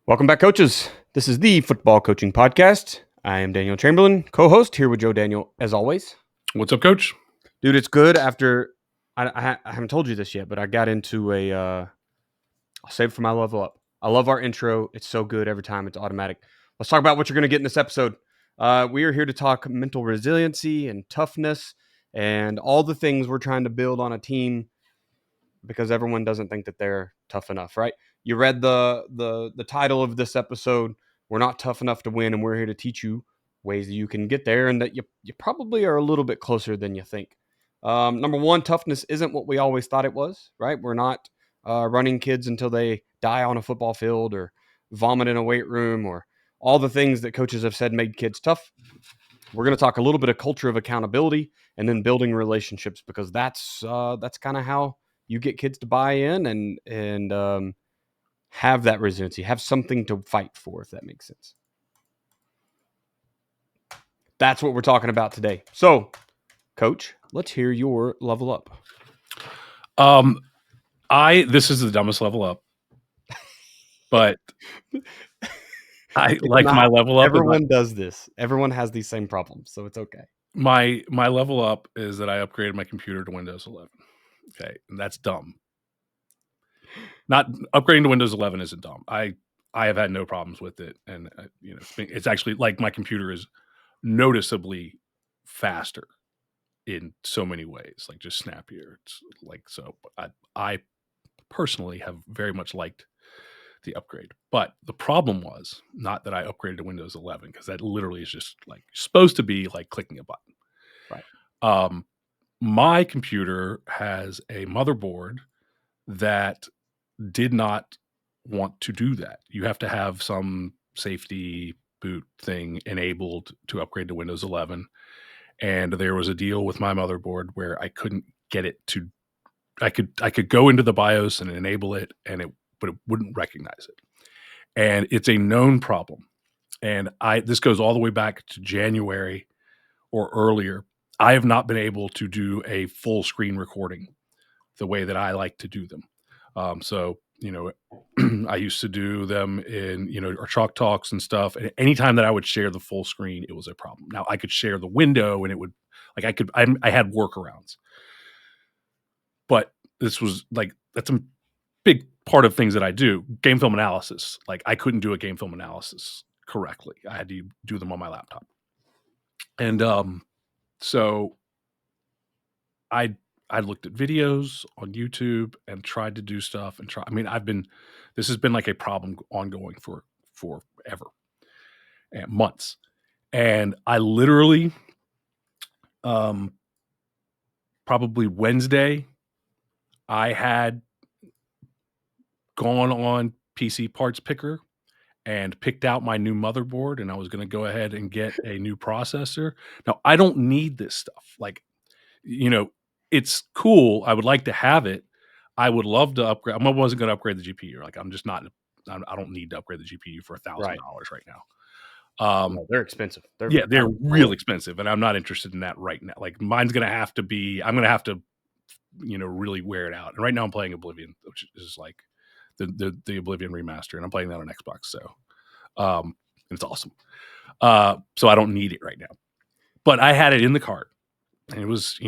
Welcome back, coaches. This is the Football Coaching Podcast. I am Daniel Chamberlain, co-host here with Joe Daniel, as always. What's up, Coach? Dude, it's good after, I haven't told you this yet, but I got into I'll save it for my level up. I love our intro. It's so good every time. It's automatic. Let's talk about what you're going to get in this episode. We are here to talk mental resiliency and toughness and all the things we're trying to build on a team because everyone doesn't think that they're tough enough, right? You read the title of this episode. We're not tough enough to win, and we're here to teach you ways that you can get there and that you probably are a little bit closer than you think. Number one, toughness isn't what we always thought it was, right? We're not running kids until they die on a football field or vomit in a weight room or all the things that coaches have said made kids tough. We're going to talk a little bit of culture of accountability and then building relationships because that's kind of how you get kids to buy in and have that resiliency, have something to fight for, if that makes sense. That's what we're talking about today. So, Coach, let's hear your level up. This is the dumbest level up, but I like my level up. Everyone does this. Everyone has these same problems, so it's okay. My level up is that I upgraded my computer to Windows 11. Okay, and that's dumb. Not upgrading to Windows 11 isn't dumb. I have had no problems with it, and it's actually like my computer is noticeably faster in so many ways, like just snappier. It's like so. I personally have very much liked the upgrade, but the problem was not that I upgraded to Windows 11 because that literally is just like supposed to be like clicking a button. Right. My computer has a motherboard that did not want to do that. You have to have some safety boot thing enabled to upgrade to Windows 11. And there was a deal with my motherboard where I couldn't get it to, I could go into the BIOS and enable it but it wouldn't recognize it. And it's a known problem. And this goes all the way back to January or earlier. I have not been able to do a full screen recording the way that I like to do them. I used to do them in, our Chalk Talks and stuff. And anytime that I would share the full screen, it was a problem. Now I could share the window and it would, like I had workarounds. But this was like, that's a big part of things that I do. Game film analysis. Like I couldn't do a game film analysis correctly. I had to do them on my laptop. And so I looked at videos on YouTube and tried to do stuff this has been like a problem ongoing for forever and months. And I literally, probably Wednesday, I had gone on PC Parts Picker and picked out my new motherboard, and I was going to go ahead and get a new processor. Now, I don't need this stuff. Like, it's cool. I would like to have it. I would love to upgrade. I wasn't going to upgrade the GPU. Like, I'm just not. I don't need to upgrade the GPU for $1,000 right now. No, they're expensive. They're real expensive, and I'm not interested in that right now. Like, mine's going to have to be. I'm going to have to, really wear it out. And right now, I'm playing Oblivion, which is like the Oblivion remaster, and I'm playing that on Xbox. So, it's awesome. So I don't need it right now, but I had it in the cart, and it was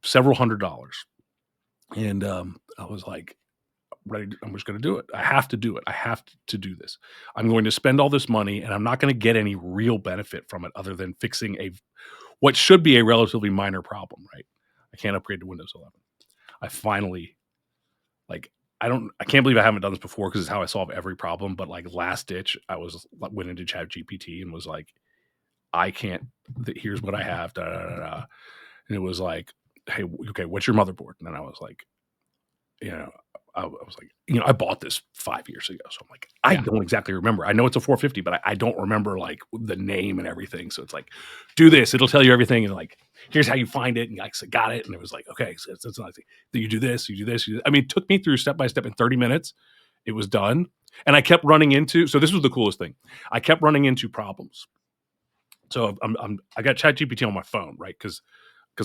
several $100s, and I was like, ready. I'm just going to do it. I have to do it. I have to do this. I'm going to spend all this money, and I'm not going to get any real benefit from it other than fixing what should be a relatively minor problem. Right? I can't upgrade to Windows 11. I finally, I can't believe I haven't done this before because it's how I solve every problem. But like last ditch, I went into ChatGPT and was like, I can't. Here's what I have. Da, da, da, da. And it was like, hey, okay, what's your motherboard? And then I was like, I was like, I bought this 5 years ago. So I'm like, I don't exactly remember. I know it's a 450, but I don't remember like the name and everything. So it's like, do this. It'll tell you everything. And like, here's how you find it. And I got it. And it was like, okay, so it's not like, you do this, you do this. I mean, it took me through step by step in 30 minutes. It was done. And I kept running into, so this was the coolest thing. I kept running into problems. So I got ChatGPT on my phone, right? Because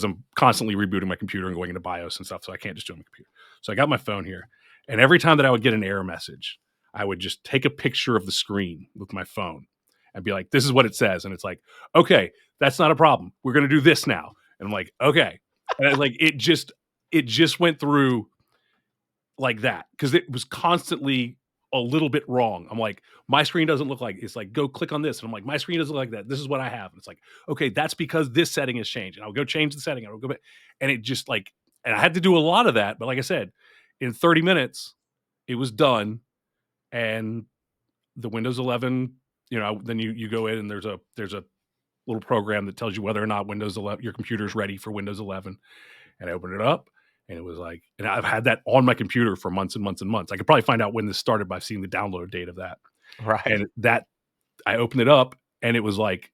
I'm constantly rebooting my computer and going into BIOS and stuff. So I can't just do it on my computer. So I got my phone here. And every time that I would get an error message, I would just take a picture of the screen with my phone and be like, this is what it says. And it's like, okay, that's not a problem. We're going to do this now. And I'm like, okay. And it just went through like that because it was constantly a little bit wrong. I'm like, my screen doesn't look like it's like, go click on this. And I'm like, my screen doesn't look like that. This is what I have. And it's like, okay, that's because this setting has changed. And I'll go change the setting. I'll go back. And it just like, and I had to do a lot of that. But like I said, in 30 minutes, it was done. And the Windows 11, then you go in and there's a little program that tells you whether or not Windows 11, your computer's ready for Windows 11. And I opened it up and it was like, and I've had that on my computer for months and months and months. I could probably find out when this started by seeing the download date of that. Right. And that I opened it up and it was like,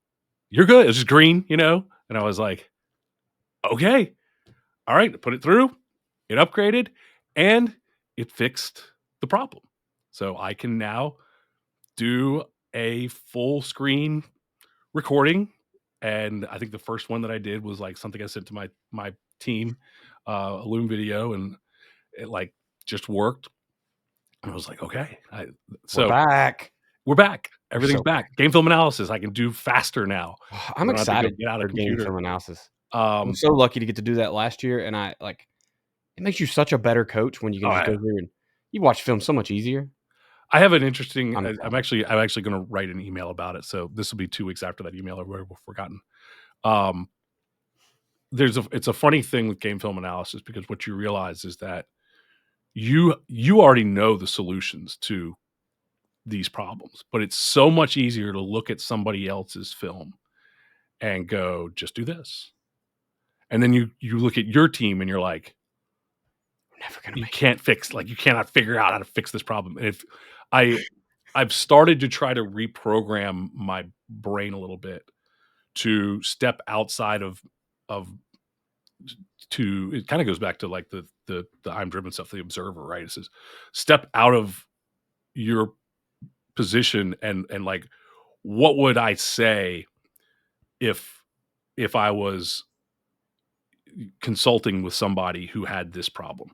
you're good. It was just green, And I was like, okay, all right, put it through. It upgraded and it fixed the problem. So I can now do a full screen recording. And I think the first one that I did was like something I sent to my team, a Loom video, and it like just worked. And I was like, okay, we're back. We're back. Everything's back. Game film analysis I can do faster now. I'm excited get out for of game film analysis. I'm so lucky to get to do that last year, and it makes you such a better coach when you can just go through and you watch film so much easier. I have an interesting. I'm actually going to write an email about it. So this will be 2 weeks after that email. I've forgotten. It's a funny thing with game film analysis because what you realize is that you already know the solutions to these problems, but it's so much easier to look at somebody else's film and go, just do this. And then you look at your team and you're like, never gonna you cannot figure out how to fix this problem. And if I've started to try to reprogram my brain a little bit to step outside of it kind of goes back to like the I'm driven stuff, the observer, right? It says step out of your position and like, what would I say if I was consulting with somebody who had this problem?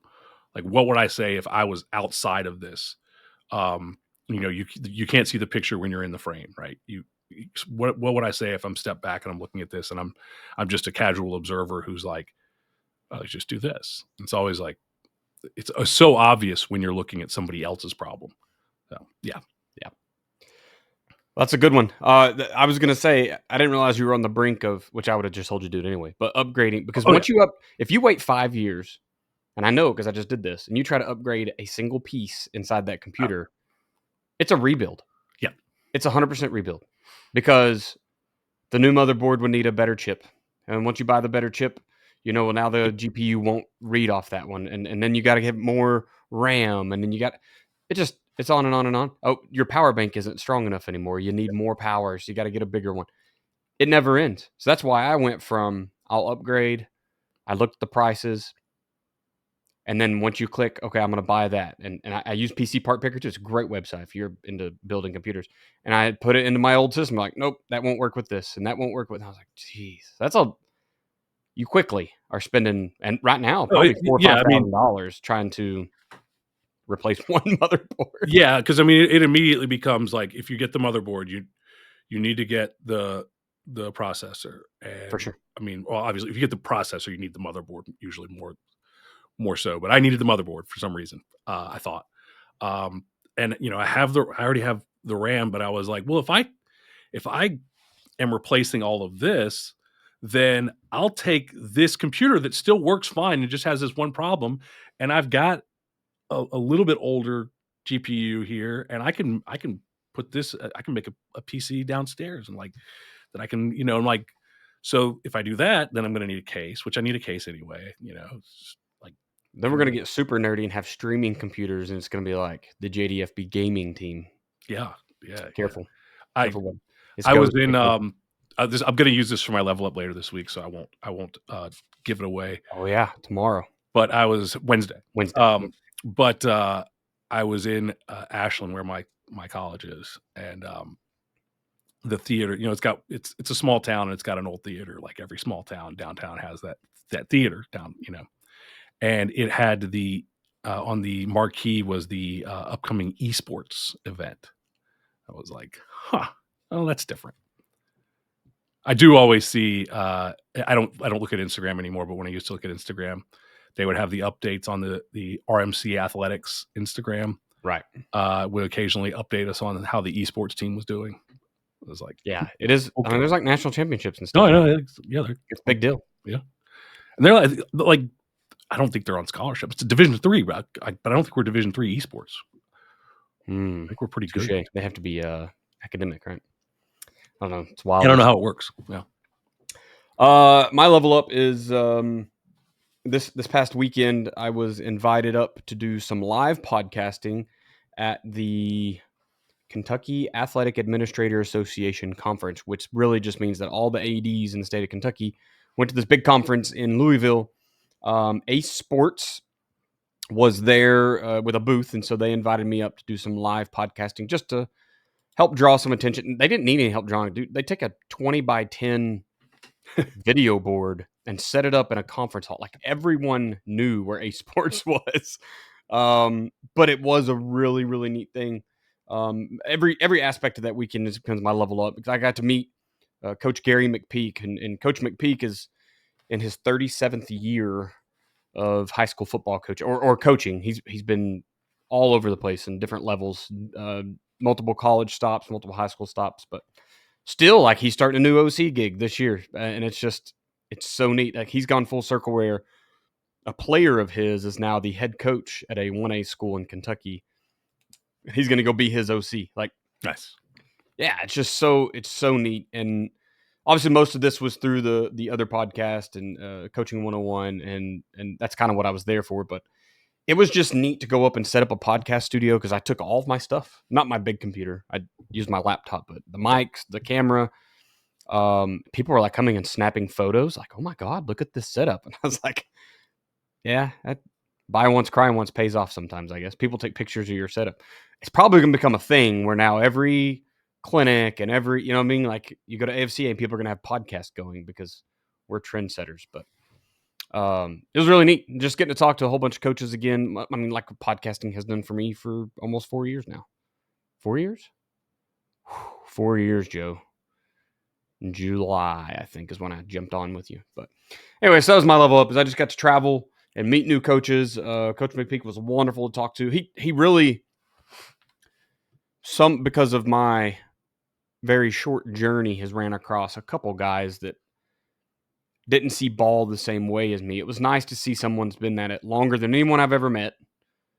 Like, what would I say if I was outside of this? You can't see the picture when you're in the frame, right? What would I say if I'm stepped back and I'm looking at this and I'm just a casual observer who's like, oh, just do this. It's always like, it's so obvious when you're looking at somebody else's problem. So yeah. That's a good one. I was going to say, I didn't realize you were on the brink of, which I would have just told you to do it anyway, but upgrading, because if you wait 5 years, and I know because I just did this, and you try to upgrade a single piece inside that computer, it's a rebuild. Yeah. It's 100% rebuild because the new motherboard would need a better chip. And once you buy the better chip, now the GPU won't read off that one. And then you got to get more RAM. And then it's on and on and on. Oh, your power bank isn't strong enough anymore. You need more power. So you got to get a bigger one. It never ends. So that's why I went from I'll upgrade. I looked at the prices. And then once you click, okay, I'm going to buy that. And I use PC Part Picker too. It's a great website if you're into building computers. And I put it into my old system. I'm like, nope, that won't work with this. And that won't work with. And I was like, geez, you quickly are spending. And right now, probably $4,000 or $5,000 trying to replace one motherboard. Yeah. Because it immediately becomes like, if you get the motherboard, you need to get the processor. And for sure. Obviously, if you get the processor, you need the motherboard usually more so, but I needed the motherboard for some reason. I thought, and I already have the RAM, but I was like, well, if I am replacing all of this, then I'll take this computer that still works fine and just has this one problem, and I've got a little bit older GPU here, and I can put this, I can make a PC downstairs, and like that I can, I'm like, so if I do that, then I'm going to need a case, which I need a case anyway, Then we're going to get super nerdy and have streaming computers, and it's going to be like the JDFB gaming team. Yeah. Careful. I was in. I'm going to use this for my level up later this week, so I won't give it away. Oh yeah, tomorrow. But I was Wednesday. But I was in Ashland, where my college is, and the theater. It's a small town, and it's got an old theater. Like every small town downtown has that theater down. And it had the on the marquee was the upcoming esports event. I was like, oh, that's different. I do always see. I don't look at Instagram anymore, but when I used to look at Instagram, they would have the updates on the RMC Athletics Instagram. Right. Would occasionally update us on how the esports team was doing. It was like, Yeah, it is. okay. I mean, there's like national championships and No, stuff. I know. Yeah, It's a big deal. Yeah, and they're like, I don't think they're on scholarship. It's a Division III, but I don't think we're Division III esports. I think we're pretty good. They have to be academic, right? I don't know. It's wild. I don't know how it works. Yeah. My level up is this past weekend. I was invited up to do some live podcasting at the Kentucky Athletic Administrator Association conference, which really just means that all the ADs in the state of Kentucky went to this big conference in Louisville. Ace Sports was there with a booth, and so they invited me up to do some live podcasting just to help draw some attention. They didn't need any help drawing. Dude, they take a 20 by 10 video board and set it up in a conference hall. Like everyone knew where Ace Sports was. But it was a really, really neat thing. Every aspect of that weekend becomes my level up because I got to meet Coach Gary McPeak, and Coach McPeak is in his 37th year of high school football coach or coaching. He's been all over the place in different levels, multiple college stops, multiple high school stops, but still, like, he's starting a new OC gig this year, and it's so neat. Like, he's gone full circle where a player of his is now the head coach at a 1A school in Kentucky. He's going to go be his OC. Like, nice. Yeah, it's so neat. And obviously most of this was through the other podcast and Coaching 101, and that's kind of what I was there for. But it was just neat to go up and set up a podcast studio because I took all of my stuff, not my big computer. I used my laptop, but the mics, the camera. People were like coming and snapping photos, like, "Oh my God, look at this setup!" And I was like, "Yeah, buy once, cry once pays off sometimes, I guess." People take pictures of your setup. It's probably going to become a thing where now every clinic and every, you know what I mean? Like, you go to AFCA and people are going to have podcasts going because we're trendsetters. But it was really neat just getting to talk to a whole bunch of coaches again. I mean, like podcasting has done for me for almost 4 years now. 4 years? 4 years, Joe. In July, I think, is when I jumped on with you. But anyway, so that was my level up, is I just got to travel and meet new coaches. Coach McPeak was wonderful to talk to. He really, because of my very short journey, has ran across a couple guys that didn't see ball the same way as me. It was nice to see someone's been at it longer than anyone I've ever met.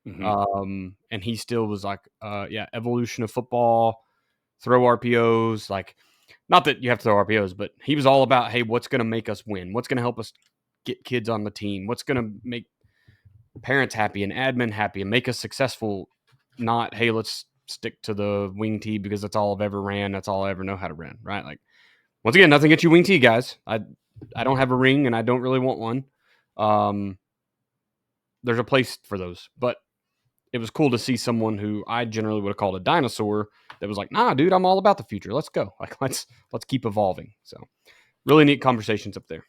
Mm-hmm. And he still was like, evolution of football, throw RPOs, like, not that you have to throw RPOs, but he was all about, hey, what's going to make us win? What's going to help us get kids on the team? What's going to make parents happy and admin happy and make us successful? Not, hey, let's stick to the wing tee because that's all I've ever ran. That's all I ever know how to run, right? Like, once again, nothing against you wing tee guys. I don't have a ring and I don't really want one. There's a place for those, but it was cool to see someone who I generally would have called a dinosaur that was like, nah, dude, I'm all about the future. Let's go. Like, let's keep evolving. So really neat conversations up there.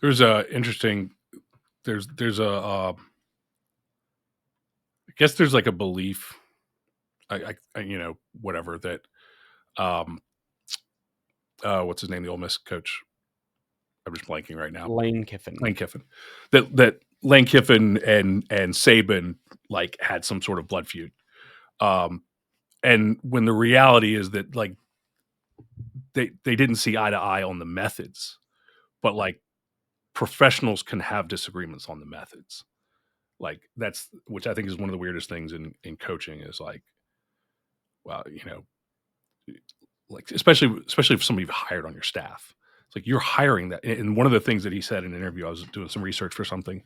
There's a interesting, there's a, I guess there's like a belief, I whatever, that, what's his name? The Ole Miss coach. I'm just blanking right now. Lane Kiffin. That Lane Kiffin and Saban like had some sort of blood feud. And when the reality is that, like, they didn't see eye to eye on the methods, but like professionals can have disagreements on the methods. Like, that's, which I think is one of the weirdest things in coaching, is like, well, like, especially if somebody you've hired on your staff, it's like you're hiring that. And one of the things that he said in an interview, I was doing some research for something,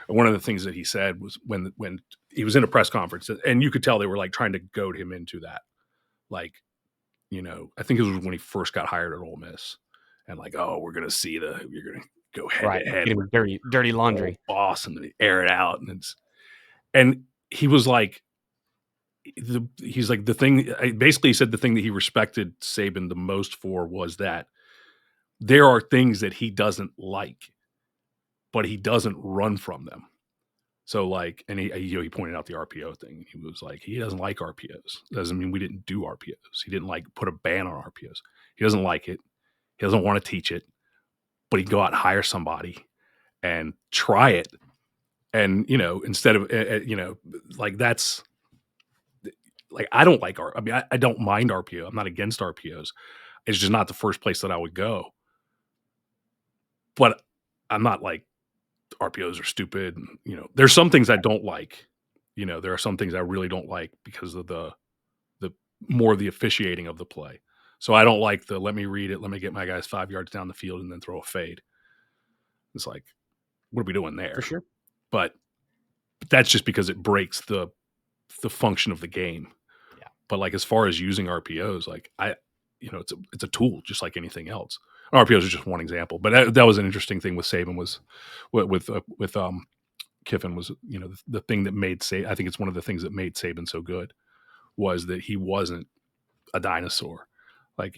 and one of the things that he said was when he was in a press conference, and you could tell they were like trying to goad him into that. Like, I think it was when he first got hired at Ole Miss, and like, oh, you're going to go head to head with dirty laundry boss, and then air it out. And he was like, he's like, basically he said the thing that he respected Saban the most for was that there are things that he doesn't like, but he doesn't run from them. So like, and he pointed out the RPO thing. He was like, he doesn't like RPOs. Doesn't mean we didn't do RPOs. He didn't like put a ban on RPOs. He doesn't like it. He doesn't want to teach it, but he can go out and hire somebody and try it. And, instead of, like that's like, I don't like I don't mind RPO. I'm not against RPOs. It's just not the first place that I would go. But I'm not like, RPOs are stupid. There's some things I don't like. There are some things I really don't like because of the more the officiating of the play. So I don't like let me read it, let me get my guys 5 yards down the field and then throw a fade. It's like, what are we doing there? For sure. But that's just because it breaks the function of the game. Yeah. But like, as far as using RPOs, like it's a tool just like anything else. RPOs are just one example, but that was an interesting thing with Saban was with Kiffin was, the thing that made I think it's one of the things that made Saban so good was that he wasn't a dinosaur. Like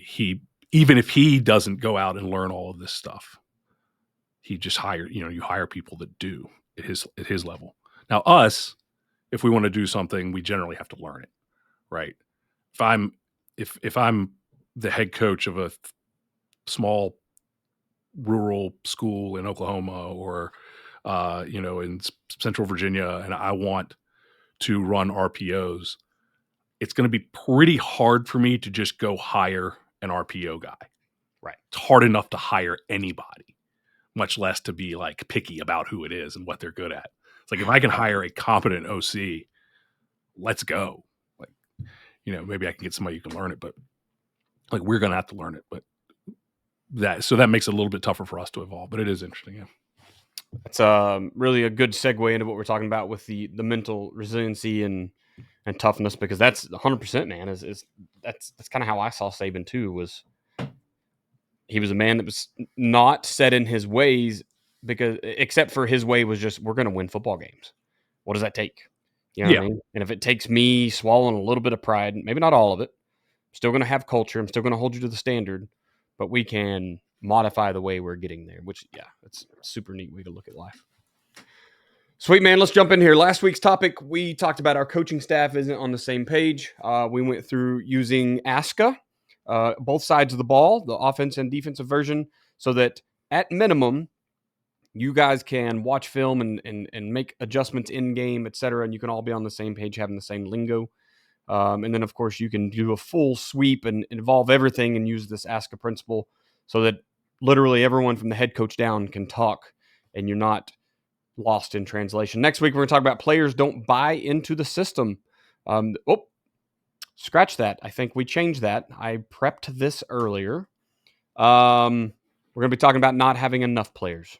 even if he doesn't go out and learn all of this stuff, he just you hire people that do at his level. Now us, if we want to do something, we generally have to learn it, right? If I'm the head coach of a small rural school in Oklahoma or in Central Virginia, and I want to run RPOs, it's going to be pretty hard for me to just go hire an RPO guy. Right. It's hard enough to hire anybody, much less to be like picky about who it is and what they're good at. It's like, if I can hire a competent OC, let's go. Like, maybe I can get somebody who can learn it, but like, we're going to have to learn it. But that makes it a little bit tougher for us to evolve, but it is interesting. Yeah. It's really a good segue into what we're talking about with the mental resiliency and toughness, because that's 100%, man. That's kind of how I saw Saban too. Was he was a man that was not set in his ways, because except for his way was just, we're going to win football games. What does that take? You know what I mean? And if it takes me swallowing a little bit of pride, maybe not all of it, I'm still going to have culture. I'm still going to hold you to the standard, but we can modify the way we're getting there, which, yeah, it's a super neat way to look at life. Sweet, man. Let's jump in here. Last week's topic, we talked about our coaching staff isn't on the same page. We went through using ASCA, both sides of the ball, the offense and defensive version, so that at minimum, you guys can watch film and make adjustments in game, etc., and you can all be on the same page, having the same lingo. And then, of course, you can do a full sweep and involve everything and use this ASCA principle so that literally everyone from the head coach down can talk and you're not lost in translation. Next week, we're going to talk about players don't buy into the system. Scratch that. I think we changed that. I prepped this earlier. We're going to be talking about not having enough players,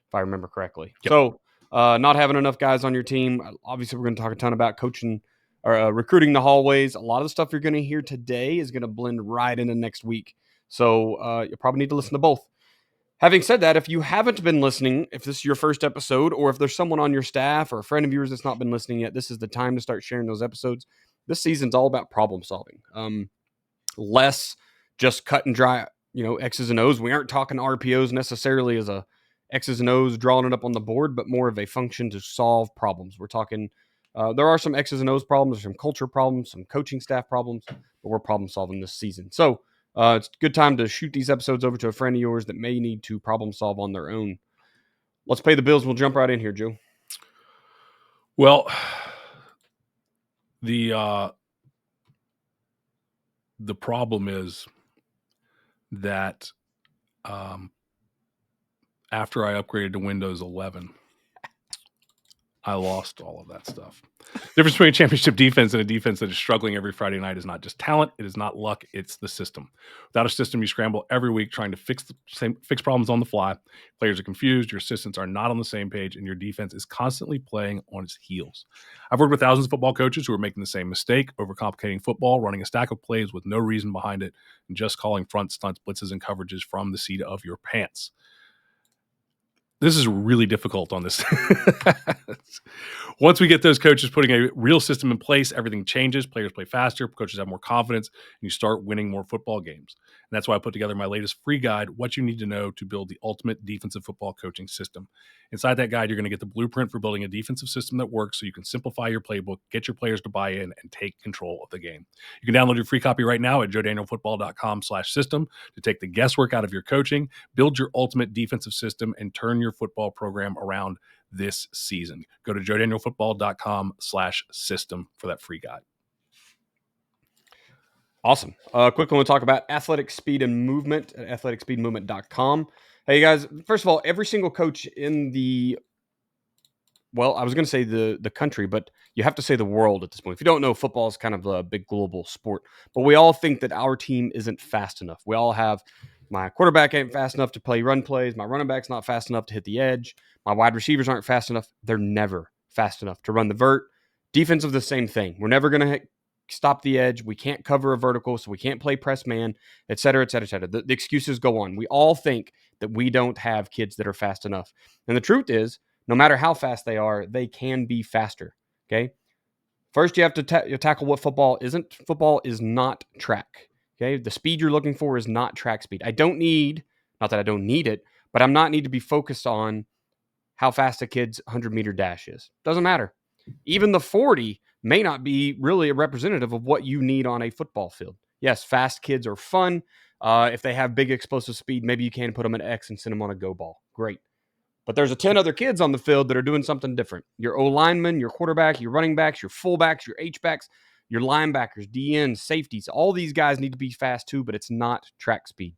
if I remember correctly. Yep. So not having enough guys on your team. Obviously, we're going to talk a ton about coaching or recruiting the hallways. A lot of the stuff you're going to hear today is going to blend right into next week. So you probably need to listen to both. Having said that, if you haven't been listening, if this is your first episode, or if there's someone on your staff or a friend of yours that's not been listening yet, this is the time to start sharing those episodes. This season's all about problem solving. Less just cut and dry, X's and O's. We aren't talking RPOs necessarily as a X's and O's drawing it up on the board, but more of a function to solve problems. We're talking, there are some X's and O's problems, some culture problems, some coaching staff problems, but we're problem solving this season. So it's a good time to shoot these episodes over to a friend of yours that may need to problem solve on their own. Let's pay the bills. We'll jump right in here, Joe. Well, the problem is that after I upgraded to Windows 11, I lost all of that stuff. The difference between a championship defense and a defense that is struggling every Friday night is not just talent. It is not luck. It's the system. Without a system, you scramble every week trying to fix problems on the fly. Players are confused. Your assistants are not on the same page, and your defense is constantly playing on its heels. I've worked with thousands of football coaches who are making the same mistake, overcomplicating football, running a stack of plays with no reason behind it, and just calling front stunts, blitzes, and coverages from the seat of your pants. this is really difficult on this. Once we get those coaches putting a real system in place, everything changes. Players play faster, coaches have more confidence, and you start winning more football games. And that's why I put together my latest free guide, What You Need to Know to Build the Ultimate Defensive Football Coaching System. Inside that guide, you're going to get the blueprint for building a defensive system that works so you can simplify your playbook, get your players to buy in, and take control of the game. You can download your free copy right now at joedanielfootball.com/system to take the guesswork out of your coaching, build your ultimate defensive system, and turn your football program around this season. Go to joedanielfootball.com/system for that free guide. Awesome. Quickly, we'll talk about athletic speed and movement at athleticspeedmovement.com. Hey, guys, first of all, every single coach in the, well, I was going to say the country, but you have to say the world at this point. If you don't know, football is kind of a big global sport, but we all think that our team isn't fast enough. We all have, my quarterback ain't fast enough to play run plays. My running back's not fast enough to hit the edge. My wide receivers aren't fast enough. They're never fast enough to run the vert. Defense is the same thing. We're never going to stop the edge. We can't cover a vertical, so we can't play press man, et cetera, et cetera, et cetera. The excuses go on. We all think that we don't have kids that are fast enough. And the truth is, no matter how fast they are, they can be faster, okay? First, you have to tackle what football isn't. Football is not track, okay? The speed you're looking for is not track speed. Not that I don't need it, but I'm not need to be focused on how fast a kid's 100-meter dash is. Doesn't matter. Even the 40 may not be really a representative of what you need on a football field. Yes, fast kids are fun. If they have big explosive speed, maybe you can put them in X and send them on a go ball. Great. But there's 10 other kids on the field that are doing something different. Your O-lineman, your quarterback, your running backs, your fullbacks, your H-backs, your linebackers, DNs, safeties. All these guys need to be fast too, but it's not track speed.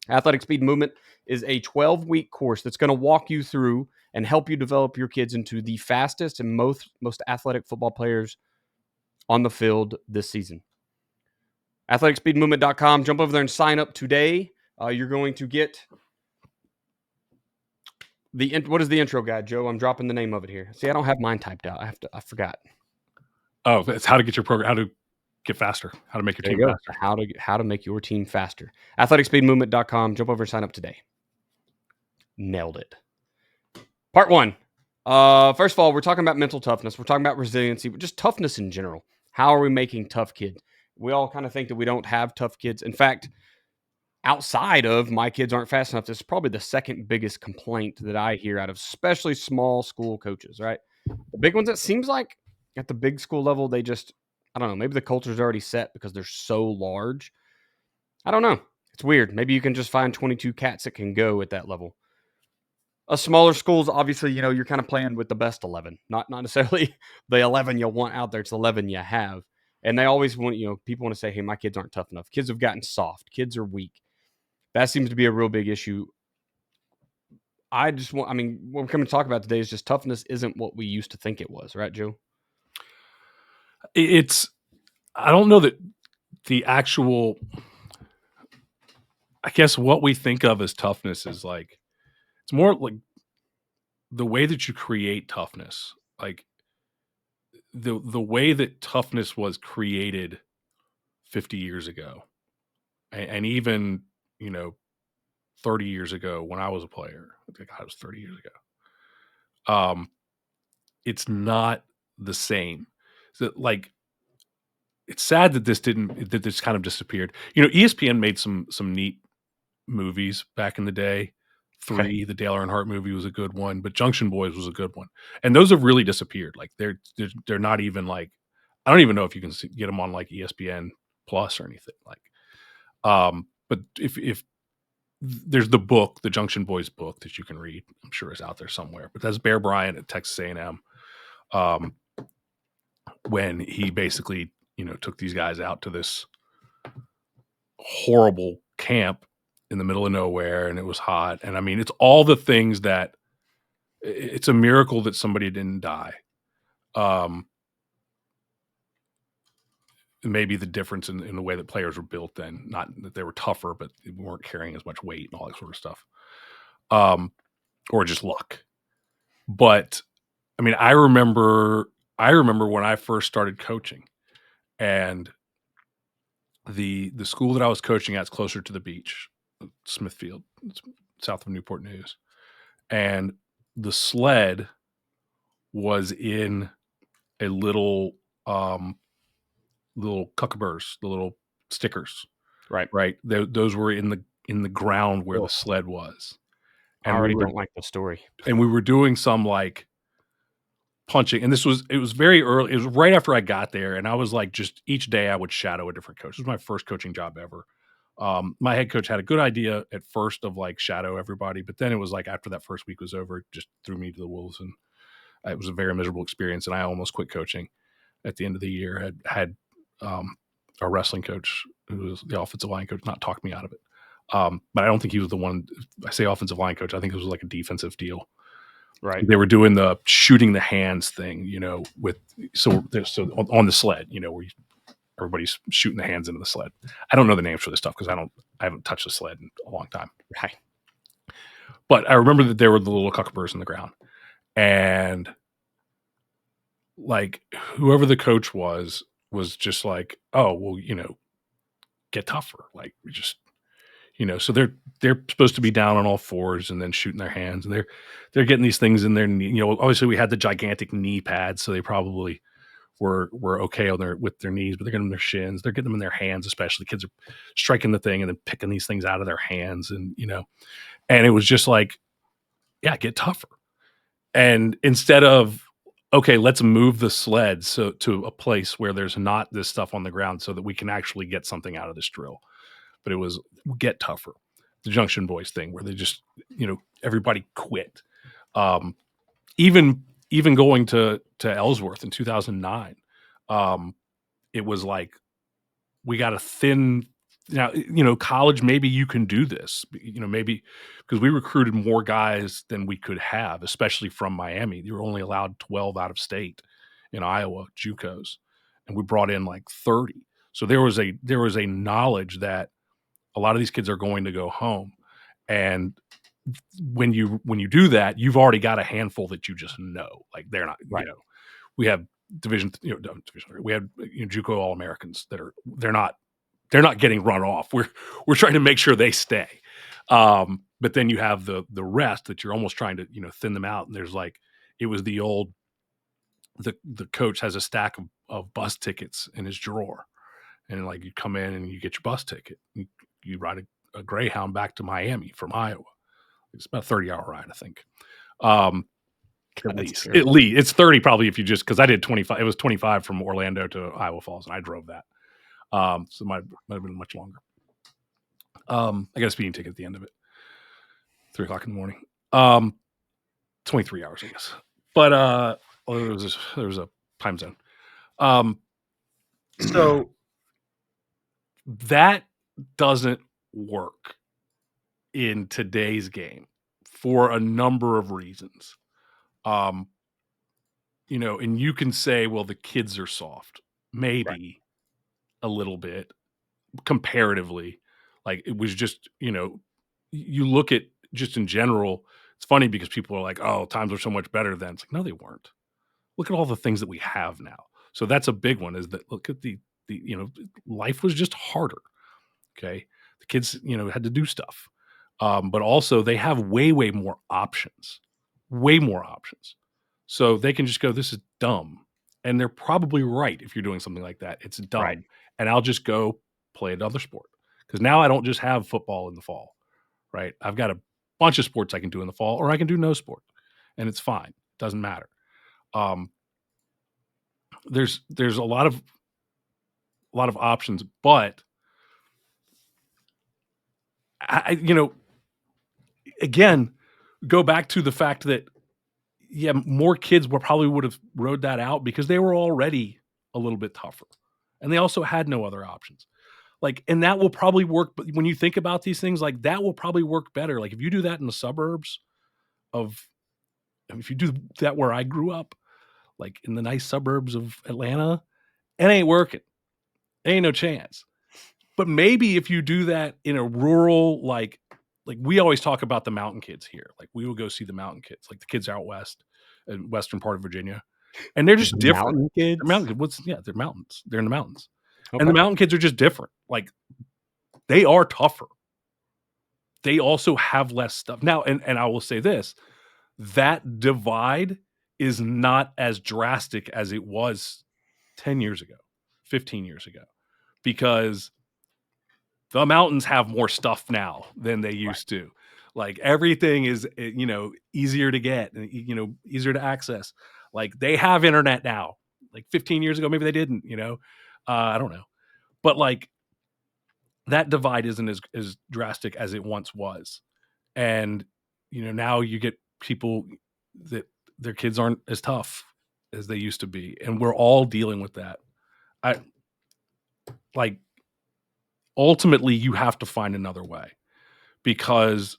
Athletic Speed Movement is a 12-week course that's going to walk you through and help you develop your kids into the fastest and most athletic football players on the field this season. AthleticSpeedMovement.com. Jump over there and sign up today. You're going to get what is the intro guide, Joe? I'm dropping the name of it here. See, I don't have mine typed out. I forgot. Oh, it's how to get your program, how to get faster, how to make your team faster. How to make your team faster. AthleticSpeedMovement.com. Jump over and sign up today. Nailed it. Part 1. First of all, we're talking about mental toughness. We're talking about resiliency, but just toughness in general. How are we making tough kids? We all kind of think that we don't have tough kids. In fact, outside of my kids aren't fast enough, this is probably the second biggest complaint that I hear out of especially small school coaches, right? The big ones, it seems like at the big school level, they just, I don't know, maybe the culture's already set because they're so large. I don't know. It's weird. Maybe you can just find 22 cats that can go at that level. A smaller schools, obviously, you're kind of playing with the best 11, not necessarily the 11 you'll want out there. It's 11 you have. And they always want, people want to say, hey, my kids aren't tough enough. Kids have gotten soft. Kids are weak. That seems to be a real big issue. What we're coming to talk about today is just toughness isn't what we used to think it was, right, Joe? I don't know that the actual, I guess what we think of as toughness is like, it's more like the way that you create toughness. Like the way that toughness was created 50 years ago and even, 30 years ago when I was a player. I think it was 30 years ago. It's not the same. So, like, it's sad that this kind of disappeared. ESPN made some neat movies back in the day. Okay. The Dale Earnhardt movie was a good one, but Junction Boys was a good one. And those have really disappeared. Like they're not even like, I don't even know if you can get them on like ESPN Plus or anything. Like, but if there's the book, the Junction Boys book that you can read, I'm sure is out there somewhere. But that's Bear Bryant at Texas A&M, when he basically took these guys out to this horrible camp in the middle of nowhere, and it was hot. And I mean, it's all the things that it's a miracle that somebody didn't die. Maybe the difference in the way that players were built then, not that they were tougher, but they weren't carrying as much weight and all that sort of stuff. Or just luck. But I mean, I remember when I first started coaching, and the school that I was coaching at is closer to the beach, Smithfield, it's south of Newport News. and the sled was in a little kookaburras, the little stickers. Right. Those were in the ground where the sled was. I already don't like the story. And we were doing some like punching, and it was very early. It was right after I got there, and I was like, just each day I would shadow a different coach. It was my first coaching job ever. My head coach had a good idea at first of like shadow everybody, but then it was like after that first week was over, it just threw me to the wolves, and it was a very miserable experience. And I almost quit coaching at the end of the year. Had a wrestling coach who was the offensive line coach not talk me out of it. But I don't think he was the one. I say offensive line coach. I think it was like a defensive deal. Right. They were doing the shooting the hands thing, with so on the sled, where everybody's shooting the hands into the sled. I don't know the names for this stuff because I haven't touched a sled in a long time. Right. But I remember that there were the little kookaburras in the ground, and like whoever the coach was just like, oh well, get tougher. Like we just, so they're supposed to be down on all fours and then shooting their hands, and they're getting these things in their knee. Obviously we had the gigantic knee pads, so they probably were okay with their knees, but they're getting them in their shins, they're getting them in their hands, especially kids are striking the thing and then picking these things out of their hands, and and it was just like, yeah, get tougher. And instead of, okay, let's move the sled to a place where there's not this stuff on the ground so that we can actually get something out of this drill. But it was get tougher. The Junction Boys thing where they just, everybody quit. Even going to Ellsworth in 2009, it was like, we got a thin, now, college, maybe you can do this, maybe because we recruited more guys than we could have, especially from Miami. You were only allowed 12 out of state in Iowa, JUCOs, and we brought in like 30. So there was a knowledge that a lot of these kids are going to go home. And when you do that, you've already got a handful that you just know, like they're not, right. We have division 3, we have JUCO All-Americans they're not getting run off. We're trying to make sure they stay. But then you have the rest that you're almost trying to, thin them out. And there's like, it was the old, the coach has a stack of bus tickets in his drawer. And like you come in and you get your bus ticket. You ride a Greyhound back to Miami from Iowa. It's about a 30-hour ride, I think. At least it's 30 probably if you just, because I did 25. It was 25 from Orlando to Iowa Falls, and I drove that. So it might have been much longer. I got a speeding ticket at the end of it. 3:00 in the morning. 23 hours, I guess. But there was a time zone. So that doesn't work in today's game for a number of reasons. And you can say, well, the kids are soft. Maybe a little bit comparatively. Like it was just, you look at just in general, it's funny because people are like, oh, times are so much better then. It's like, no, they weren't. Look at all the things that we have now. So that's a big one, is that look at the life was just harder. Okay. The kids, had to do stuff. But also they have way more options. So they can just go, this is dumb. And they're probably right. If you're doing something like that, it's dumb. Right. And I'll just go play another sport. Because now I don't just have football in the fall, right? I've got a bunch of sports I can do in the fall, or I can do no sport, and it's fine. It doesn't matter. There's a lot of options, but I again, go back to the fact that more kids probably would have rode that out because they were already a little bit tougher, and they also had no other options. Like, and that will probably work. But when you think about these things, like that will probably work better. Like if you do that in the suburbs if you do that where I grew up, like in the nice suburbs of Atlanta, it ain't working. Ain't no chance. But maybe if you do that in a rural, like we always talk about the mountain kids here. Like we will go see the mountain kids, like the kids out west in western part of Virginia. And they're just different. Mountain kids? They're mountain kids. They're mountains. They're in the mountains. Okay. And the mountain kids are just different. Like they are tougher. They also have less stuff. Now, and I will say this, that divide is not as drastic as it was 10 years ago, 15 years ago, because the mountains have more stuff now than they used to. Like everything is, easier to get, easier to access. Like they have internet now. Like 15 years ago, maybe they didn't, I don't know. But like that divide isn't as drastic as it once was. And, now you get people that their kids aren't as tough as they used to be. And we're all dealing with that. I like ultimately you have to find another way, because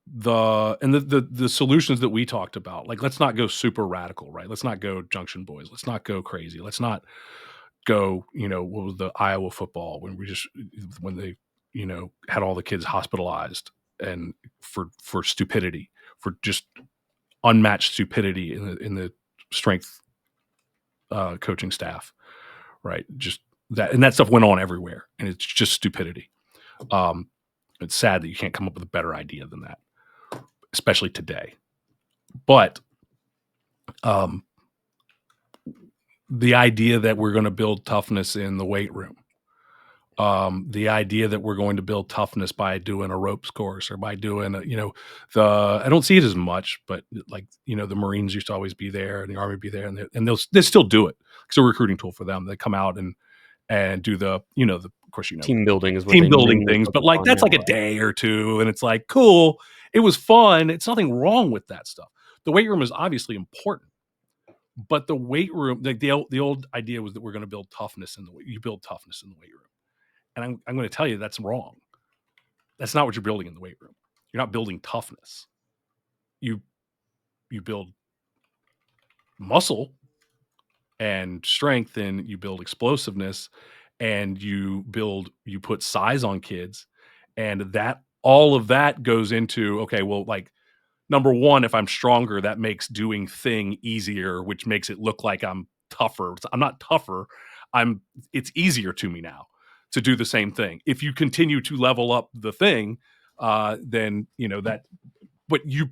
the solutions that we talked about, like, let's not go super radical, right? Let's not go junction boys. Let's not go crazy. Let's not go, what was the Iowa football when they, had all the kids hospitalized and for stupidity, for just unmatched stupidity in the strength coaching staff, right? Just that, and that stuff went on everywhere, and it's just stupidity. It's sad that you can't come up with a better idea than that, especially today. But the idea that we're going to build toughness in the weight room, the idea that we're going to build toughness by doing a ropes course or by doing I don't see it as much, but like, the Marines used to always be there and the Army be there, and they still do it. It's a recruiting tool for them. They come out and do the, of course, team building is what team they building mainly things, but focus like on that's now, like a right? day or two, and it's like, cool, it was fun. It's nothing wrong with that stuff. The weight room is obviously important, but the weight room, like the old idea was that we're going to build toughness you build toughness in the weight room. And I'm going to tell you that's wrong. That's not what you're building in the weight room. You're not building toughness. You build muscle and strength, and you build explosiveness, and you put size on kids, and that all of that goes into, okay, well, like, number one, if I'm stronger, that makes doing thing easier, which makes it look like I'm tougher. I'm not tougher. It's easier to me now to do the same thing. If you continue to level up the thing, then that. But you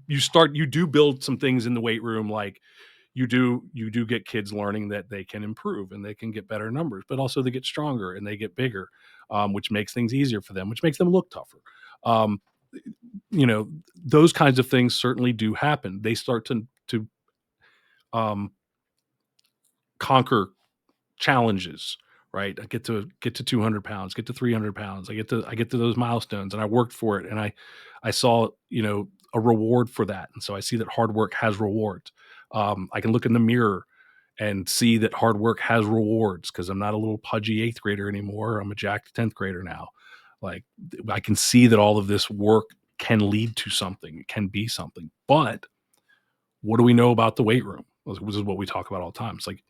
do build some things in the weight room, like you do get kids learning that they can improve and they can get better numbers, but also they get stronger and they get bigger, which makes things easier for them, which makes them look tougher. Um, those kinds of things certainly do happen. They start to conquer challenges, right? I get to 200 pounds, get to 300 pounds. I get to those milestones, and I worked for it, and I saw, a reward for that. And so I see that hard work has rewards. I can look in the mirror and see that hard work has rewards, because I'm not a little pudgy 8th grader anymore. I'm a jacked 10th grader now. Like, I can see that all of this work can lead to something. It can be something. But what do we know about the weight room? This is what we talk about all the time. It's like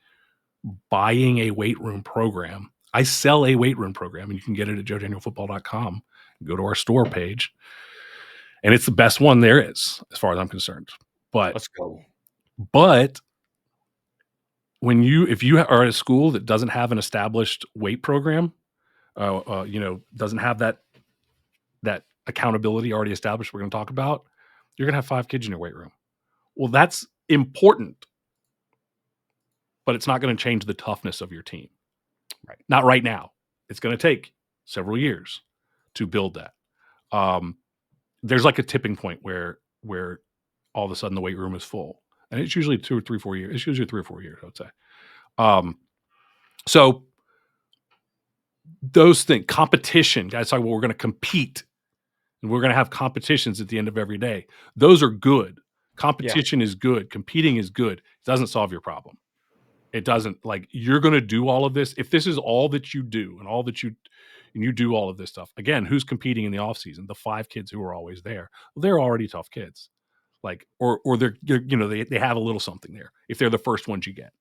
buying a weight room program. I sell a weight room program, and you can get it at joedanielfootball.com. Go to our store page, and it's the best one there is, as far as I'm concerned. But Let's go. But if you are at a school that doesn't have an established weight program, doesn't have that accountability already established, we're going to talk about, you're going to have 5 kids in your weight room. Well, that's important, but it's not going to change the toughness of your team. Right. Not right now. It's going to take several years to build that. There's like a tipping point where all of a sudden the weight room is full, and it's usually 2 or 3, 4 years. It's usually 3 or 4 years, I would say. So those things, competition, guys talk about we're going to compete, and we're going to have competitions at the end of every day. Those are good. Competition is good. Competing is good. It doesn't solve your problem. It doesn't. Like, you're going to do all of this. If this is all that you do and you do all of this stuff, again, who's competing in the off season? The 5 kids who are always there. Well, they're already tough kids. Like, or they're they have a little something there if they're the first ones you get.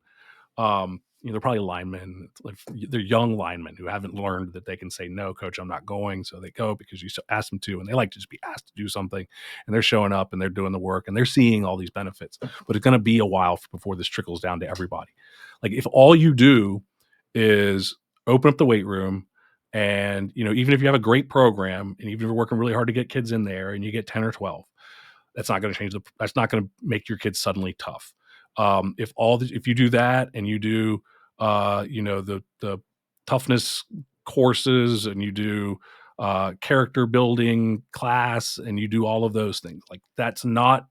They're probably linemen. Like, they're young linemen who haven't learned that they can say, no, coach, I'm not going. So they go because you asked them to, and they like to just be asked to do something, and they're showing up and they're doing the work and they're seeing all these benefits. But it's going to be a while before this trickles down to everybody. Like, if all you do is open up the weight room, and even if you have a great program, and even if you're working really hard to get kids in there and you get 10 or 12, That's not going to change that's not going to make your kids suddenly tough. If you do that and you do, the toughness courses and you do character building class and you do all of those things, like that's not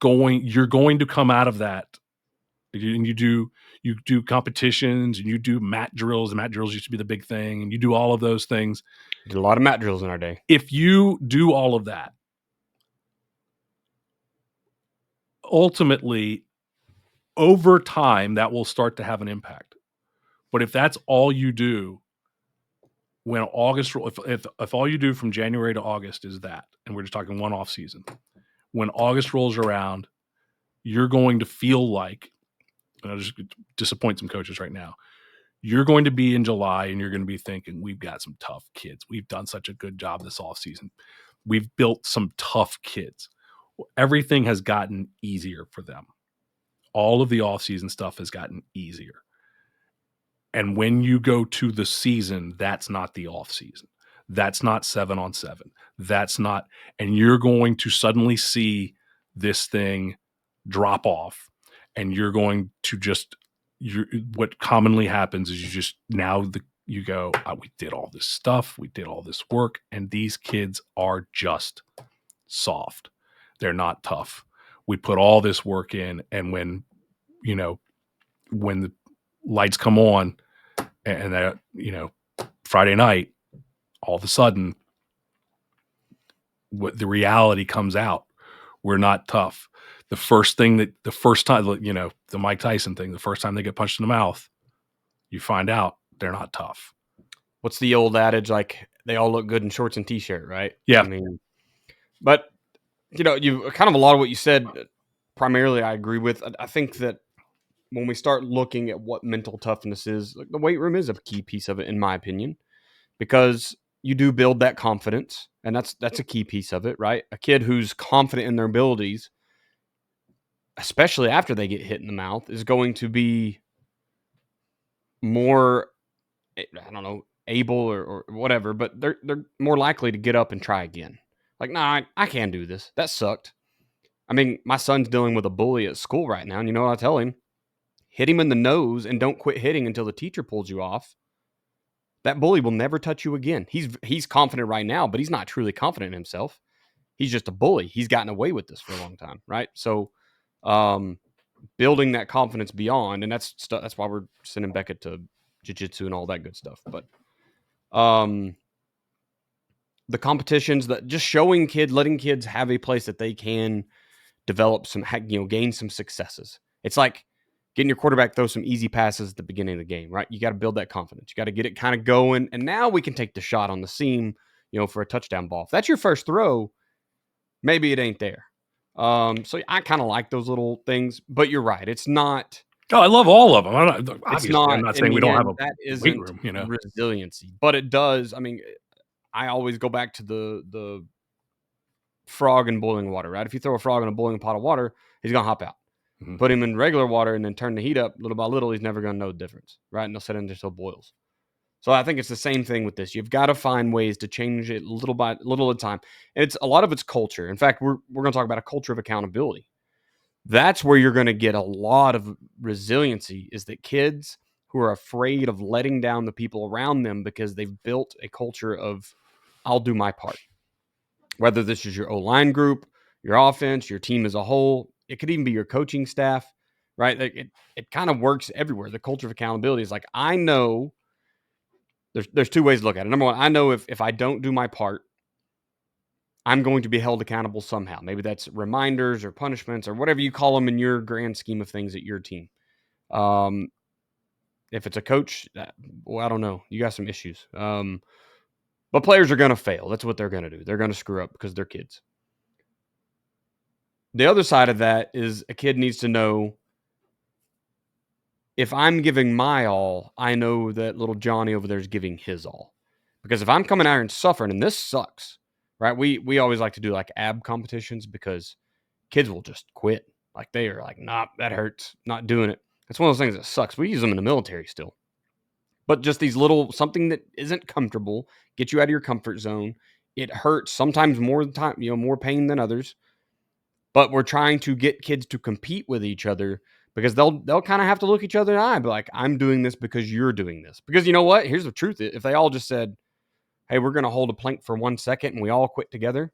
you're going to come out of that. And you do competitions and you do mat drills. Mat drills used to be the big thing, and you do all of those things. Did a lot of mat drills in our day. If you do all of that, ultimately, over time, that will start to have an impact. But if that's all you do, when August, if all you do from January to August is that, and we're just talking one off season, when August rolls around, you're going to feel like, and I'll just disappoint some coaches right now, you're going to be in July and you're going to be thinking, we've got some tough kids. We've done such a good job this offseason. We've built some tough kids. Everything has gotten easier for them. All of the offseason stuff has gotten easier. And when you go to the season, that's not the offseason. That's not 7-on-7. That's not, and you're going to suddenly see this thing drop off, and you're going to just, what commonly happens is you go, we did all this stuff, we did all this work, and these kids are just soft. They're not tough. We put all this work in, and when the lights come on, and that, Friday night, all of a sudden, what the reality comes out, we're not tough. The first time, the Mike Tyson thing, the first time they get punched in the mouth, you find out they're not tough. What's the old adage? Like, they all look good in shorts and t-shirt, right? Yeah. I mean, but you kind of a lot of what you said, primarily I agree with. I think that when we start looking at what mental toughness is, like, the weight room is a key piece of it, in my opinion, because you do build that confidence, and that's a key piece of it, right? A kid who's confident in their abilities, especially after they get hit in the mouth, is going to be more, I don't know, able or whatever, but they're more likely to get up and try again. Like, nah, I can't do this. That sucked. I mean, my son's dealing with a bully at school right now, and you know what I tell him? Hit him in the nose and don't quit hitting until the teacher pulls you off. That bully will never touch you again. He's confident right now, but he's not truly confident in himself. He's just a bully. He's gotten away with this for a long time, right? So, building that confidence beyond, and that's why we're sending Beckett to jiu-jitsu and all that good stuff. But the competitions, that just letting kids have a place that they can develop some, gain some successes. It's like getting your quarterback throw some easy passes at the beginning of the game, right? You got to build that confidence. You got to get it kind of going, and now we can take the shot on the seam, for a touchdown ball. If that's your first throw, maybe it ain't there. So I kind of like those little things, but you're right. It's not. Oh, I love all of them. I'm not saying we don't have a weight room, resiliency, but it does. I mean, I always go back to the frog in boiling water, right? If you throw a frog in a boiling pot of water, he's going to hop out. Mm-hmm. Put him in regular water and then turn the heat up little by little, he's never going to know the difference, right? And they'll set in there till it boils. So I think it's the same thing with this. You've got to find ways to change it little by little at a time. And a lot of it's culture. In fact, we're going to talk about a culture of accountability. That's where you're going to get a lot of resiliency, is that kids who are afraid of letting down the people around them because they've built a culture of, I'll do my part. Whether this is your O-line group, your offense, your team as a whole, it could even be your coaching staff, right? It kind of works everywhere. The culture of accountability is like, I know there's two ways to look at it. Number one, I know if I don't do my part, I'm going to be held accountable somehow. Maybe that's reminders or punishments or whatever you call them in your grand scheme of things at your team. If it's a coach, well, I don't know. You got some issues. But players are going to fail. That's what they're going to do. They're going to screw up because they're kids. The other side of that is a kid needs to know, if I'm giving my all, I know that little Johnny over there is giving his all. Because if I'm coming out here and suffering, and this sucks, right? We always like to do like ab competitions because kids will just quit. Like, they are like, nah, that hurts. Not doing it. It's one of those things that sucks. We use them in the military still. But just these little, something that isn't comfortable, get you out of your comfort zone. It hurts sometimes more time, more pain than others. but we're trying to get kids to compete with each other because they'll kind of have to look each other in the eye and be like, I'm doing this because you're doing this. Because you know what? Here's the truth. If they all just said, hey, we're going to hold a plank for 1 second and we all quit together,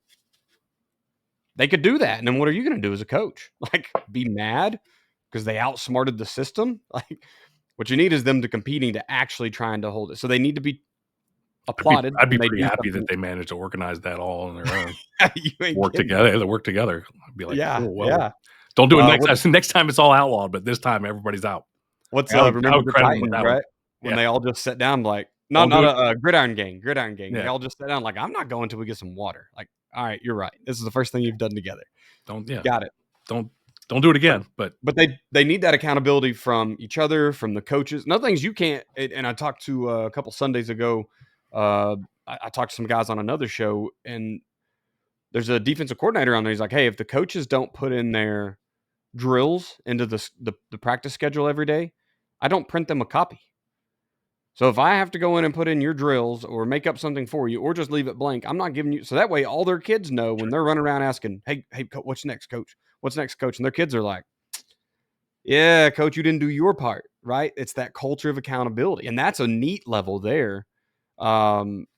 they could do that. And then what are you going to do as a coach? Like, be mad because they outsmarted the system? Like, what you need is them to competing to actually trying to hold it. So they need to be applauded. I'd be when they pretty do happy that something. they managed to organize that all on their own. You ain't Work kidding. together. They work together. I'd be like, Yeah, cool. Well, yeah. don't do it next time. Next time it's all outlawed, but this time everybody's out. What's I would remember the credit them with Titans, that one. right? When Yeah. they all just sat down, like Don't not do a gridiron gang. Yeah. They all just sat down, like, I'm not going till we get some water. Like, all right, you're right. This is the first thing you've done together. Got it. Don't do it again. But they need that accountability from each other, from the coaches. Another things you can't. And I talked to a couple Sundays ago. I talked to some guys on another show, and there's a defensive coordinator on there. He's like, hey, if the coaches don't put in their drills into the practice schedule every day, I don't print them a copy. So if I have to go in and put in your drills or make up something for you or just leave it blank, I'm not giving you. So that way all their kids know when they're running around asking, hey, what's next, coach? What's next, coach? And their kids are like, yeah, coach, you didn't do your part, right? It's that culture of accountability. And that's a neat level there. Thank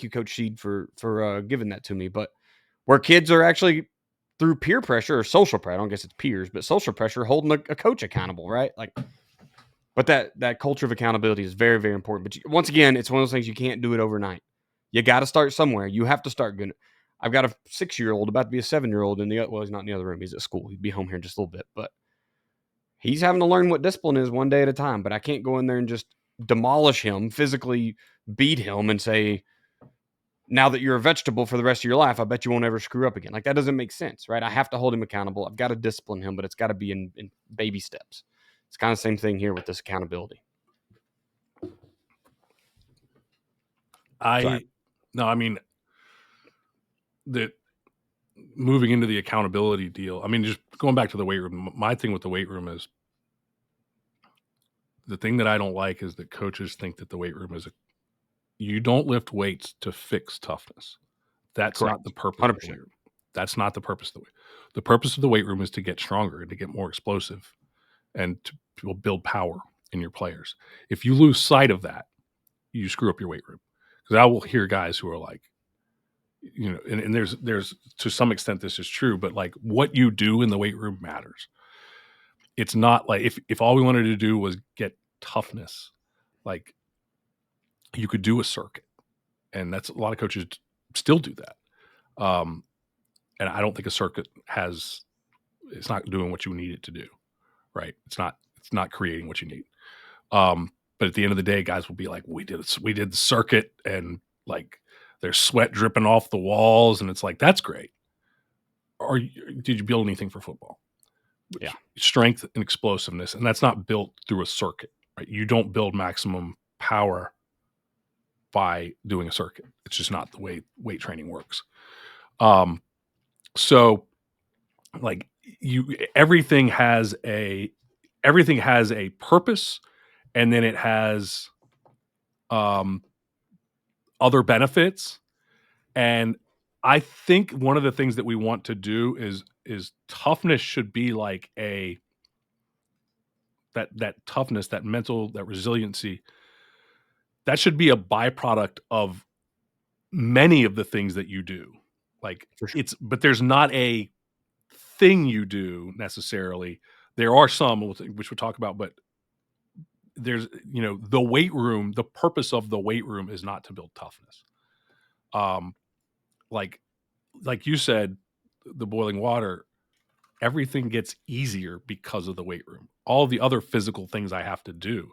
you, Coach Sheed, for giving that to me. But where kids are actually through peer pressure or social pressure, I don't guess it's peers, but social pressure, holding a coach accountable, right? Like, but that culture of accountability is very, very important. But once again, it's one of those things you can't do it overnight. You got to start somewhere. You have to start good. I've got a 6-year-old about to be a 7-year-old in the, well, he's not in the other room. He's at school. He'd be home here in just a little bit, but he's having to learn what discipline is one day at a time. But I can't go in there and just demolish him, physically beat him and say, now that you're a vegetable for the rest of your life, I bet you won't ever screw up again. Like, that doesn't make sense, right? I have to hold him accountable. I've got to discipline him, but it's got to be in baby steps. It's kind of the same thing here with this accountability. I mean, that moving into the accountability deal, I mean, just going back to the weight room, my thing with the weight room is the thing that I don't like is that coaches think that the weight room is you don't lift weights to fix toughness. That's Correct. not the purpose 100%. of the weight room. That's not the purpose of the weight. The purpose of the weight room is to get stronger and to get more explosive and to build power in your players. If you lose sight of that, you screw up your weight room. Because I will hear guys who are like, you know, and there's to some extent this is true, but like what you do in the weight room matters. It's not like if all we wanted to do was get toughness, like you could do a circuit, and that's a lot of coaches still do that. And I don't think a circuit it's not doing what you need it to do, right? It's not creating what you need. But at the end of the day, guys will be like, we did the circuit, and like there's sweat dripping off the walls, and it's like, that's great. Did you build anything for football? Yeah. Strength and explosiveness, and that's not built through a circuit, right? You don't build maximum power by doing a circuit. It's just not the way weight training works. So like everything has a purpose, and then it has other benefits. And I think one of the things that we want to do is toughness should be like that toughness, that mental, that resiliency, that should be a byproduct of many of the things that you do. Like For sure. but there's not a thing you do necessarily. There are some which we'll talk about, but there's, you know, the weight room, the purpose of the weight room is not to build toughness. Like you said, the boiling water, everything gets easier because of the weight room. All the other physical things I have to do,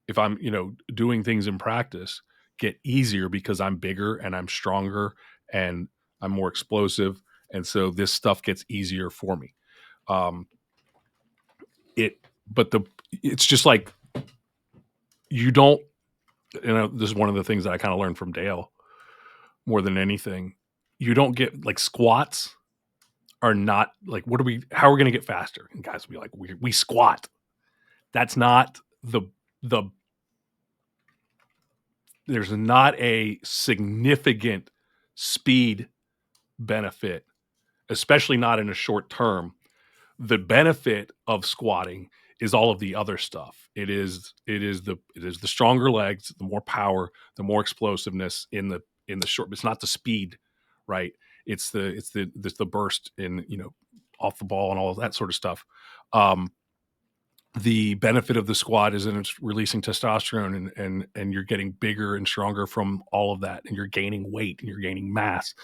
if I'm, you know, doing things in practice, get easier because I'm bigger and I'm stronger and I'm more explosive. And so this stuff gets easier for me. It's just like, you don't, you know, this is one of the things that I kind of learned from Dale more than anything. You don't get like squats are not like, how are we going to get faster? And guys will be like, we squat. That's not there's not a significant speed benefit especially not in a short term. The benefit of squatting is all of the other stuff. It is the stronger legs, the more power, the more explosiveness in the short. It's not the speed, right? It's the burst in, off the ball and all of that sort of stuff. The benefit of the squat is that it's releasing testosterone, and you're getting bigger and stronger from all of that, and you're gaining weight and you're gaining mass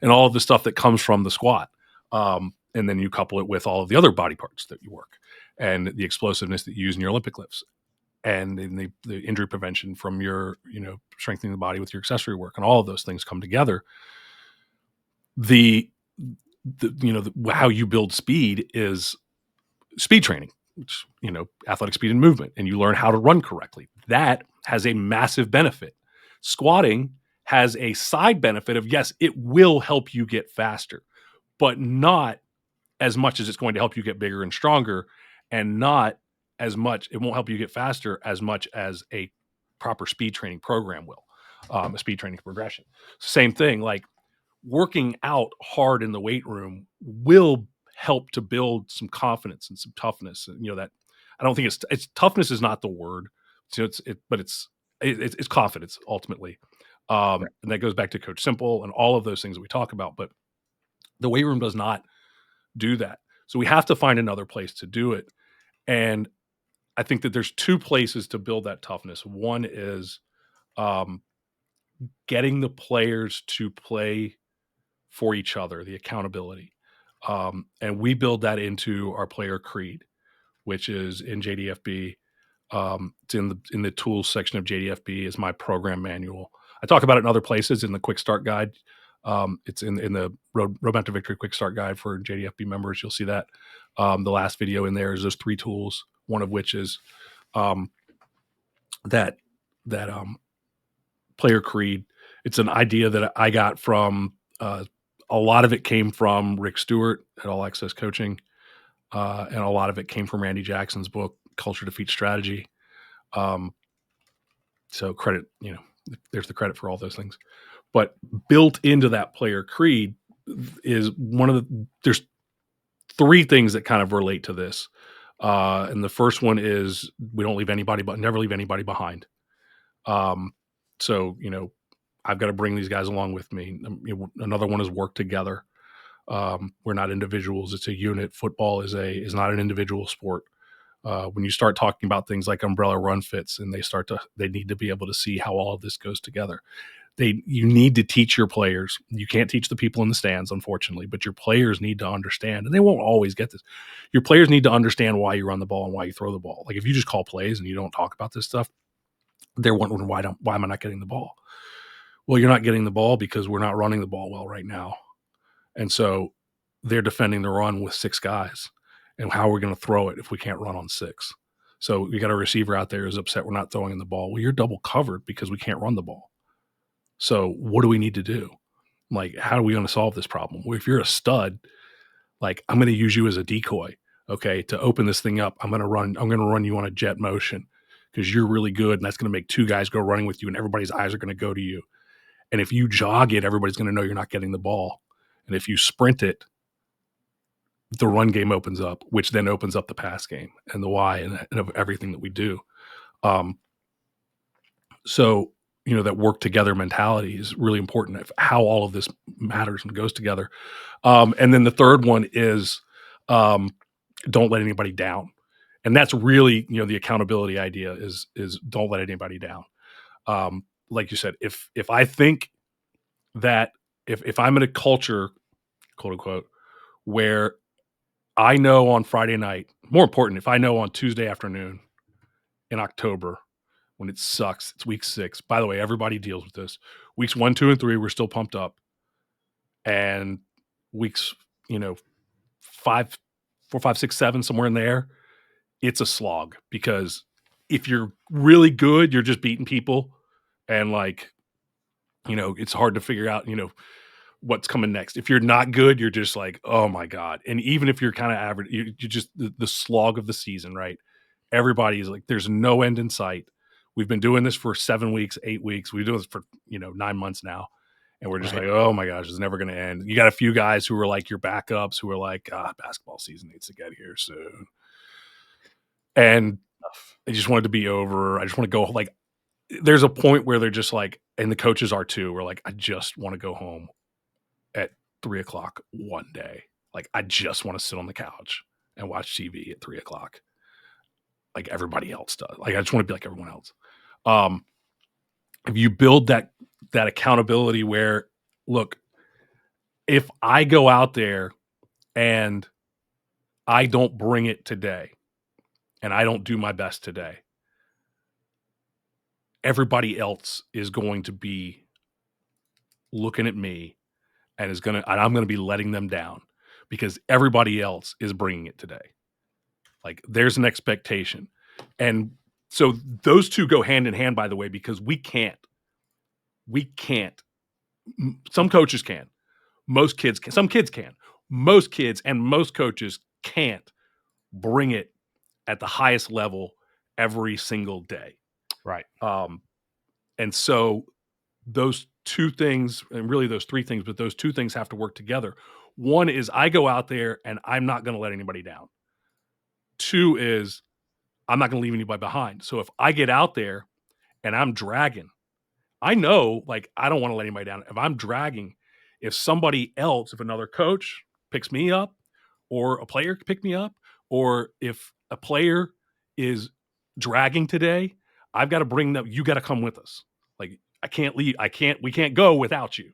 and all of the stuff that comes from the squat. And then you couple it with all of the other body parts that you work and the explosiveness that you use in your Olympic lifts, and in the injury prevention from your, strengthening the body with your accessory work, and all of those things come together. How you build speed is speed training, which, athletic speed and movement, and you learn how to run correctly. That has a massive benefit. Squatting has a side benefit of, yes, it will help you get faster, but not as much as it's going to help you get bigger and stronger, and not as much, it won't help you get faster as much as a proper speed training program will, a speed training progression. Same thing, like working out hard in the weight room will help to build some confidence and some toughness. And, that, I don't think it's toughness is not the word. So it's confidence ultimately. And that goes back to Coach Simple and all of those things that we talk about, but the weight room does not do that. So we have to find another place to do it. And I think that there's two places to build that toughness. One is getting the players to play for each other, the accountability. And we build that into our player creed, which is in JDFB. It's in the tools section of JDFB is my program manual. I talk about it in other places in the quick start guide. It's in the Roadmap to Victory quick start guide for JDFB members. You'll see that. The last video in there is those 3 tools, one of which is that player creed. It's an idea that I got from, a lot of it came from Rick Stewart at All Access Coaching. And a lot of it came from Randy Jackson's book, Culture Defeats Strategy. So credit, there's the credit for all those things. But built into that player creed is there's 3 things that kind of relate to this. And the first one is we don't leave anybody, but never leave anybody behind. So, I've got to bring these guys along with me. Another one is work together. We're not individuals. It's a unit. Football is not an individual sport. When you start talking about things like umbrella run fits, and they need to be able to see how all of this goes together. You need to teach your players. You can't teach the people in the stands, unfortunately, but your players need to understand, and they won't always get this. Your players need to understand why you run the ball and why you throw the ball. Like if you just call plays and you don't talk about this stuff, they're wondering why am I not getting the ball? Well, you're not getting the ball because we're not running the ball well right now. And so they're defending the run with 6 guys. And how are we going to throw it if we can't run on 6? So we got a receiver out there who's upset we're not throwing the ball. Well, you're double covered because we can't run the ball. So what do we need to do? Like, how are we going to solve this problem? Well, if you're a stud, like I'm going to use you as a decoy, okay, to open this thing up. I'm going to run you on a jet motion because you're really good, and that's going to make 2 guys go running with you, and everybody's eyes are going to go to you. And if you jog it, everybody's going to know you're not getting the ball. And if you sprint it, the run game opens up, which then opens up the pass game and the why and of everything that we do. So, that work together mentality is really important of how all of this matters and goes together. And then the third one is don't let anybody down. And that's really, the accountability idea is don't let anybody down. Like you said, if I think that if I'm in a culture, quote unquote, where I know on Friday night, more important, if I know on Tuesday afternoon in October when it sucks, it's week 6. By the way, everybody deals with this. Weeks 1, 2, and 3, we're still pumped up. And weeks, 5, 4, 5, 6, 7, somewhere in there, it's a slog because if you're really good, you're just beating people. And it's hard to figure out, what's coming next. If you're not good, you're just like, oh my God. And even if you're kind of average, you're just the slog of the season, right? Everybody's like, there's no end in sight. We've been doing this for 7 weeks, 8 weeks. We do this for, 9 months now. And we're just Right. like, oh my gosh, it's never going to end. You got a few guys who are like your backups who are like, basketball season needs to get here soon. And I just want it to be over. I just want to go. Like, there's a point where they're just like, and the coaches are too. We're like, I just want to go home at 3:00 one day. Like, I just want to sit on the couch and watch TV at 3:00, like everybody else does. Like, I just want to be like everyone else. If you build that accountability where, look, if I go out there and I don't bring it today and I don't do my best today, everybody else is going to be looking at me and I'm going to be letting them down because everybody else is bringing it today. Like, there's an expectation. And so those two go hand in hand, by the way, because we can't, some coaches can, most kids can, some kids can, most kids and most coaches can't bring it at the highest level every single day. Right. And so those two things, and really those three things, but those two things have to work together. One is I go out there and I'm not going to let anybody down. Two is I'm not going to leave anybody behind. So if I get out there and I'm dragging, I know, like, I don't want to let anybody down. If I'm dragging, if somebody else, if another coach picks me up or a player pick me up, or if a player is dragging today, I've got to bring them. You got to come with us. Like, I can't leave. We can't go without you.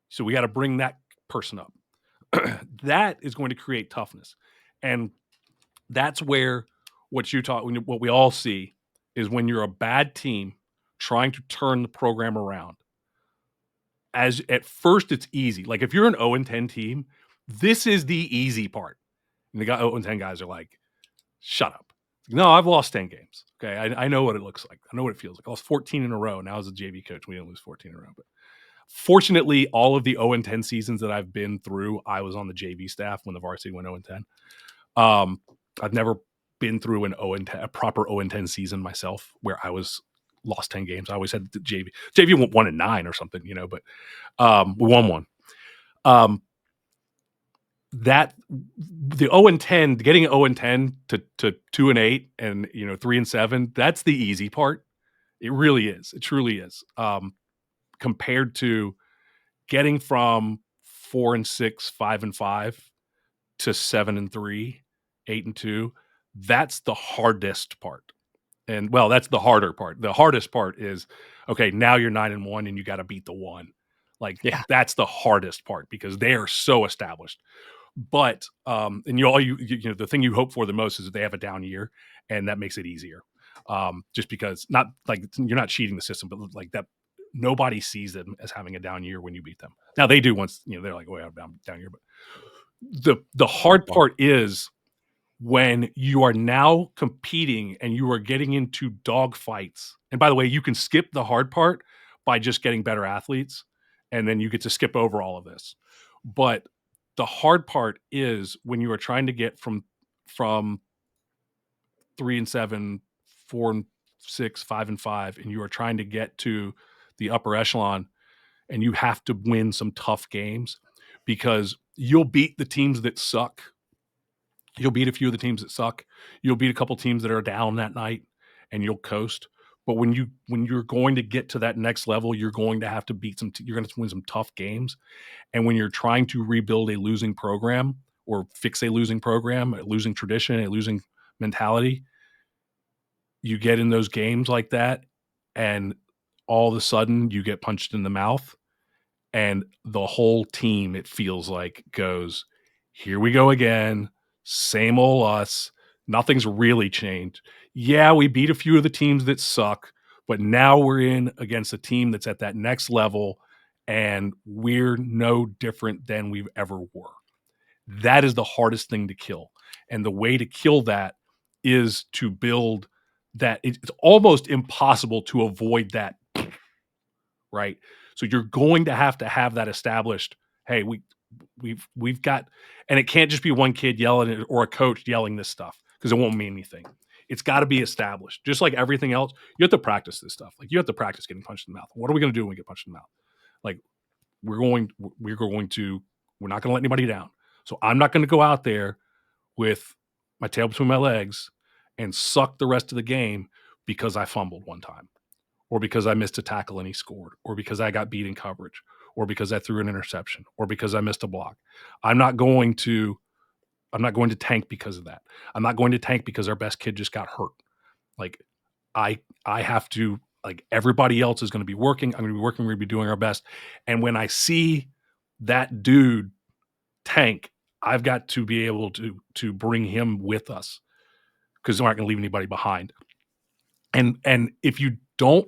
So we got to bring that person up. That is going to create toughness. And that's where what we all see is when you're a bad team trying to turn the program around. As at first it's easy. Like, if you're an 0-10 team, this is the easy part. And the 0-10 guys are like, shut up. No, I've lost 10 games. Okay. I know what it looks like. I know what it feels like. I lost 14 in a row. Now as a JV coach, we didn't lose 14 in a row. But fortunately, all of the 0-10 seasons that I've been through, I was on the JV staff when the varsity went 0-10. I've never been through a proper 0-10 season myself where I was lost 10 games. I always had the JV went 1-9 or something, but we won one. That the 0-10, getting 0-10 to 2-8 and 3-7, that's the easy part. It really is. It truly is. Compared to getting from 4-6, 5-5 to 7-3, 8-2, that's the hardest part. And well, that's the harder part. The hardest part is, okay, now you're 9-1 and you got to beat the one. Like, Yeah. that's the hardest part because they are so established. But and the thing you hope for the most is that they have a down year, and that makes it easier. Just because, not like you're not cheating the system, but like that, nobody sees them as having a down year when you beat them. Now they do once they're like, oh, I have a down year. But the hard part is when you are now competing and you are getting into dog fights. And by the way, you can skip the hard part by just getting better athletes, and then you get to skip over all of this. But the hard part is when you are trying to get from 3-7, 4-6, 5-5, and you are trying to get to the upper echelon, and you have to win some tough games because you'll beat the teams that suck. You'll beat a few of the teams that suck. You'll beat a couple teams that are down that night, and you'll coast. But when you're going to get to that next level, you're going to have to beat you're going to win some tough games. And when you're trying to rebuild a losing program or fix a losing program, a losing tradition, a losing mentality, you get in those games like that, and all of a sudden you get punched in the mouth, and the whole team, it feels like, goes, here we go again, same old us. Nothing's really changed. Yeah, we beat a few of the teams that suck, but now we're in against a team that's at that next level, and we're no different than we've ever were. That is the hardest thing to kill. And the way to kill that is to build that. It's almost impossible to avoid that, right? So you're going to have that established. Hey, we've got, and it can't just be one kid yelling it or a coach yelling this stuff because it won't mean anything. It's got to be established. Just like everything else, you have to practice this stuff. Like, you have to practice getting punched in the mouth. What are we going to do when we get punched in the mouth? Like, we're not going to let anybody down. So I'm not going to go out there with my tail between my legs and suck the rest of the game because I fumbled one time, or because I missed a tackle and he scored, or because I got beat in coverage, or because I threw an interception, or because I missed a block. I'm not going to tank because of that. I'm not going to tank because our best kid just got hurt. Like I have to, like, everybody else is going to be working. I'm going to be working. We're going to be doing our best. And when I see that dude tank, I've got to be able to bring him with us, because we're not going to leave anybody behind. And if you don't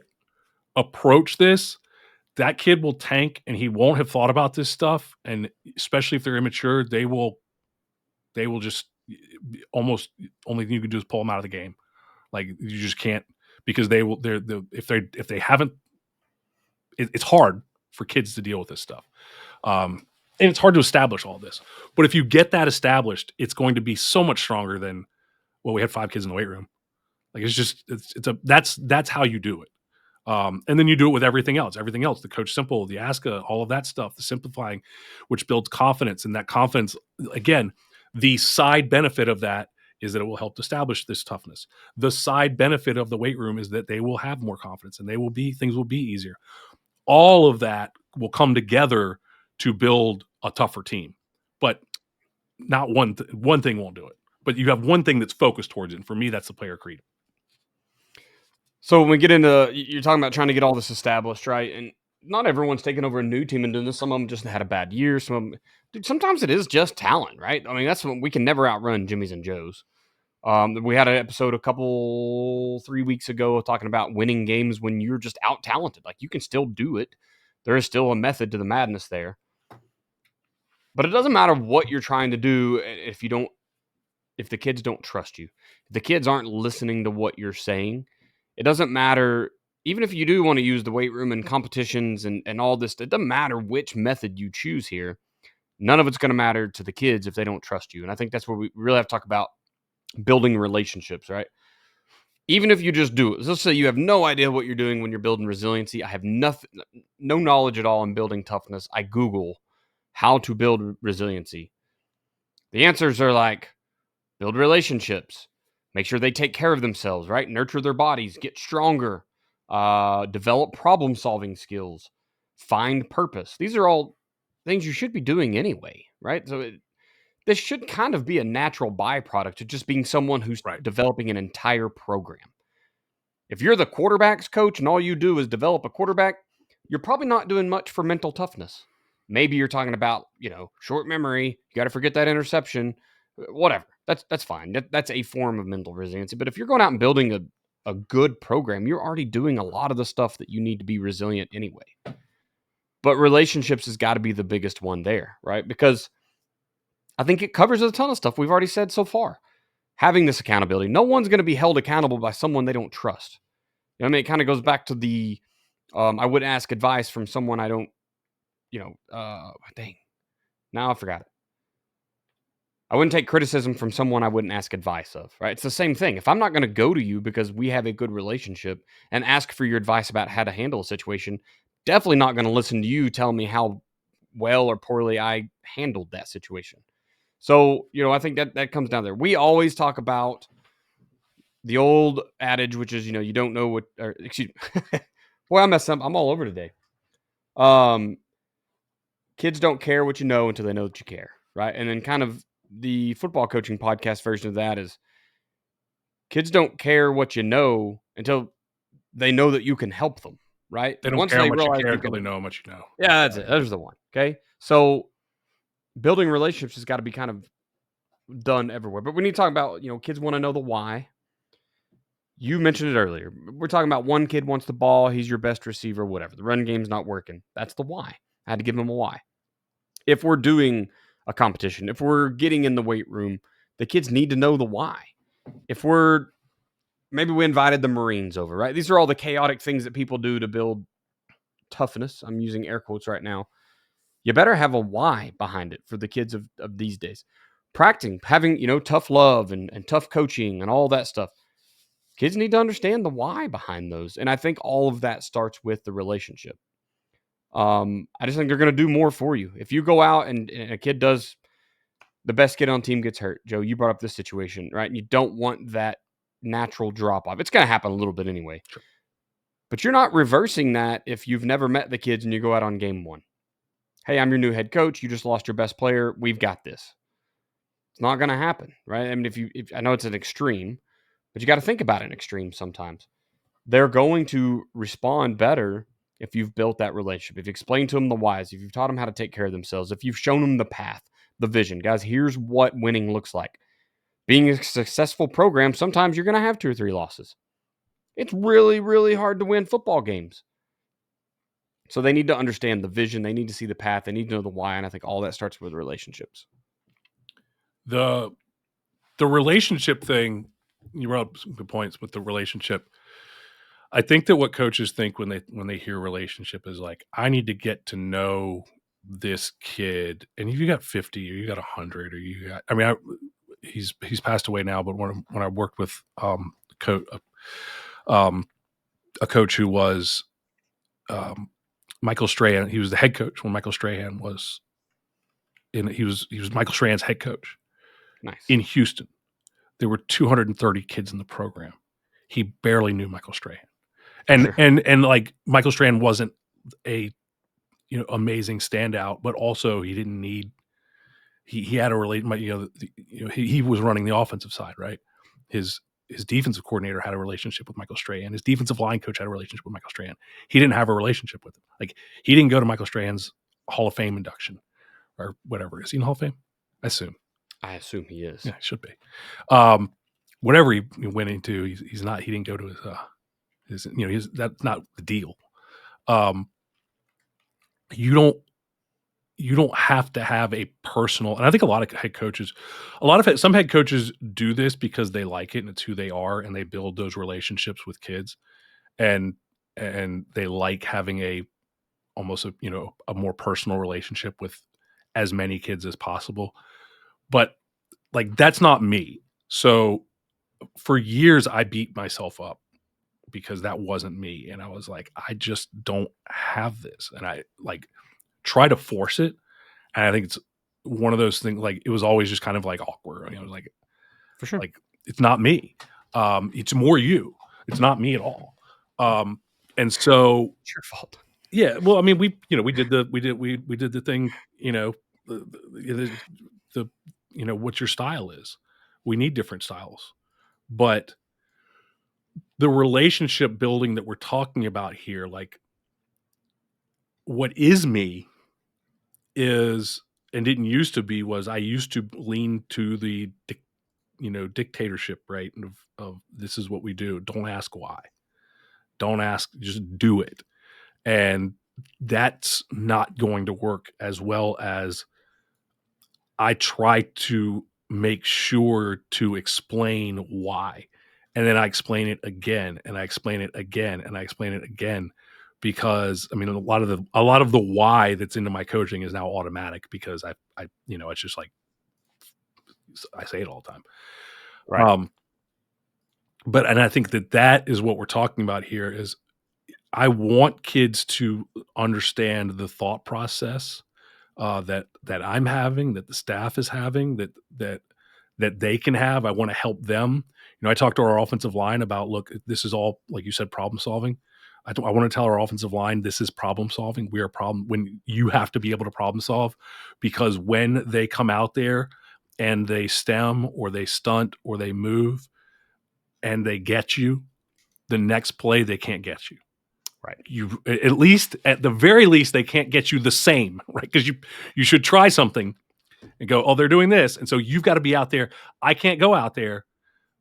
approach this, that kid will tank and he won't have thought about this stuff. And especially if they're immature, they will just almost, only thing you can do is pull them out of the game. Like, you just can't, because if they haven't, it's hard for kids to deal with this stuff. And it's hard to establish all this. But if you get that established, it's going to be so much stronger than, well, we had 5 kids in the weight room. Like, that's how you do it. And then you do it with everything else, the Coach Simple, the ASCA, all of that stuff, the simplifying, which builds confidence. And that confidence, again, the side benefit of that is that it will help establish this toughness. The side benefit of the weight room is that they will have more confidence and things will be easier. All of that will come together to build a tougher team. But not one thing won't do it. But you have one thing that's focused towards it. And for me, that's the player creed. So when we get into, you're talking about trying to get all this established, right? And not everyone's taking over a new team and doing this. Some of them just had a bad year. Sometimes it is just talent, right? I mean, that's what we can never outrun Jimmy's and Joe's. We had an episode 3 weeks ago talking about winning games when you're just out talented. Like, you can still do it. There is still a method to the madness there. But it doesn't matter what you're trying to do if the kids don't trust you. If the kids aren't listening to what you're saying, it doesn't matter. Even if you do want to use the weight room and competitions and all this, it doesn't matter which method you choose here. None of it's going to matter to the kids if they don't trust you. And I think that's where we really have to talk about building relationships, right? Even if you just do it. Let's say you have no idea what you're doing when you're building resiliency. I have no knowledge at all in building toughness. I Google how to build resiliency. The answers are like, build relationships, make sure they take care of themselves, right? Nurture their bodies, get stronger, develop problem-solving skills, find purpose. These are all things you should be doing anyway, right? So this should kind of be a natural byproduct of just being someone who's developing an entire program. If you're the quarterback's coach and all you do is develop a quarterback, you're probably not doing much for mental toughness. Maybe you're talking about, short memory. You got to forget that interception, whatever. That's fine. That's a form of mental resiliency. But if you're going out and building a good program, you're already doing a lot of the stuff that you need to be resilient anyway. But relationships has got to be the biggest one there, right? Because I think it covers a ton of stuff we've already said so far. Having this accountability. No one's going to be held accountable by someone they don't trust. I mean, it kind of goes back to the, I wouldn't ask advice from someone I don't, dang. Now I forgot it. I wouldn't take criticism from someone I wouldn't ask advice of, right? It's the same thing. If I'm not going to go to you because we have a good relationship and ask for your advice about how to handle a situation, definitely not going to listen to you tell me how well or poorly I handled that situation. So, I think that comes down there. We always talk about the old adage, which is, you don't know what, or excuse me. Boy, I messed up. I'm all over today. Kids don't care what you know until they know that you care, right? And then kind of the football coaching podcast version of that is kids don't care what you know until they know that you can help them, right? They don't care how much you care until they know how much you know. Yeah, that's it. There's the one. Okay. So building relationships has got to be kind of done everywhere. But we need to talk about, kids want to know the why. You mentioned it earlier. We're talking about one kid wants the ball. He's your best receiver, whatever. The run game's not working. That's the why. I had to give him a why. If we're doing a competition, if we're getting in the weight room, the kids need to know the why. If maybe we invited the Marines over, right? These are all the chaotic things that people do to build toughness. I'm using air quotes right now. You better have a why behind it for the kids of these days. Practicing, having, tough love and tough coaching and all that stuff. Kids need to understand the why behind those. And I think all of that starts with the relationship. I just think they're going to do more for you. If you go out and a kid does, the best kid on team gets hurt. Joe, you brought up this situation, right? And you don't want that natural drop off. It's going to happen a little bit anyway. Sure. But you're not reversing that if you've never met the kids and you go out on game one. Hey, I'm your new head coach. You just lost your best player. We've got this. It's not going to happen, right? I mean, if I know it's an extreme, but you got to think about an extreme sometimes. They're going to respond better if you've built that relationship, if you explained to them the whys, if you've taught them how to take care of themselves, if you've shown them the path, the vision. Guys, here's what winning looks like. Being a successful program, sometimes you're going to have 2 or 3 losses. It's really, really hard to win football games. So they need to understand the vision. They need to see the path. They need to know the why. And I think all that starts with relationships. The relationship thing, you brought up some good points with the relationship. I think that what coaches think when they hear relationship is like, I need to get to know this kid. And if you got 50 or you got 100 or you got, I mean, he's passed away now, but when I worked with a coach who was Michael Strahan, he was the head coach when Michael Strahan was he was Michael Strahan's head coach. Nice. In Houston. There were 230 kids in the program. He barely knew Michael Strahan. And Sure. and like Michael Strahan wasn't a amazing standout, but also he didn't need he had a he was running the offensive side, right? His defensive coordinator had a relationship with Michael Strahan. His defensive line coach had a relationship with Michael Strahan. He didn't have a relationship with him. Like he didn't go to Michael Strahan's Hall of Fame induction or whatever. Is he in the Hall of Fame? I assume he is. Yeah, he should be. Whatever he went into, he's not. He didn't go to his. That's not the deal. You don't have to have a personal. And I think a lot of head coaches, some head coaches do this because they like it and it's who they are, and they build those relationships with kids, and they like having almost a more personal relationship with as many kids as possible. But like that's not me. So for years I beat myself up because that wasn't me. And I was like, I just don't have this. And I like try to force it. And I think it's one of those things, like it was always just kind of like awkward. I was like, For sure. like, it's not me. It's more you. It's not me at all. And so It's your fault. Yeah. Well, I mean, we did the thing, the what your style is. We need different styles, but the relationship building that we're talking about here, like what is me is, and didn't used to be, was I used to lean to the, dictatorship, right? Of this is what we do. Don't ask why. Don't ask, just do it. And that's not going to work as well as I try to make sure to explain why. And then I explain it again, and I explain it again, and I explain it again, because I mean, a lot of the why that's into my coaching is now automatic because I it's just like I say it all the time. Right. And I think that is what we're talking about here is I want kids to understand the thought process that I'm having, that the staff is having, that they can have. I want to help them. I talked to our offensive line about, look, this is all, like you said, problem solving. I want to tell our offensive line, this is problem solving. We are when you have to be able to problem solve, because when they come out there and they stem or they stunt or they move and they get you, the next play they can't get you. Right. You at the very least, they can't get you the same, right? Because you should try something and go, oh, they're doing this. And so you've got to be out there. I can't go out there.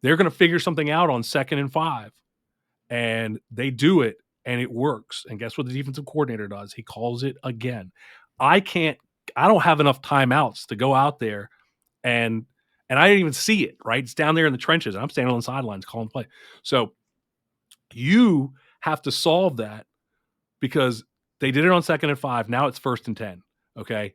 They're going to figure something out on 2nd and 5. And they do it and it works. And guess what the defensive coordinator does? He calls it again. I don't have enough timeouts to go out there and I didn't even see it, right? It's down there in the trenches. And I'm standing on the sidelines calling play. So you have to solve that because they did it on 2nd and 5. Now it's 1st and 10. Okay.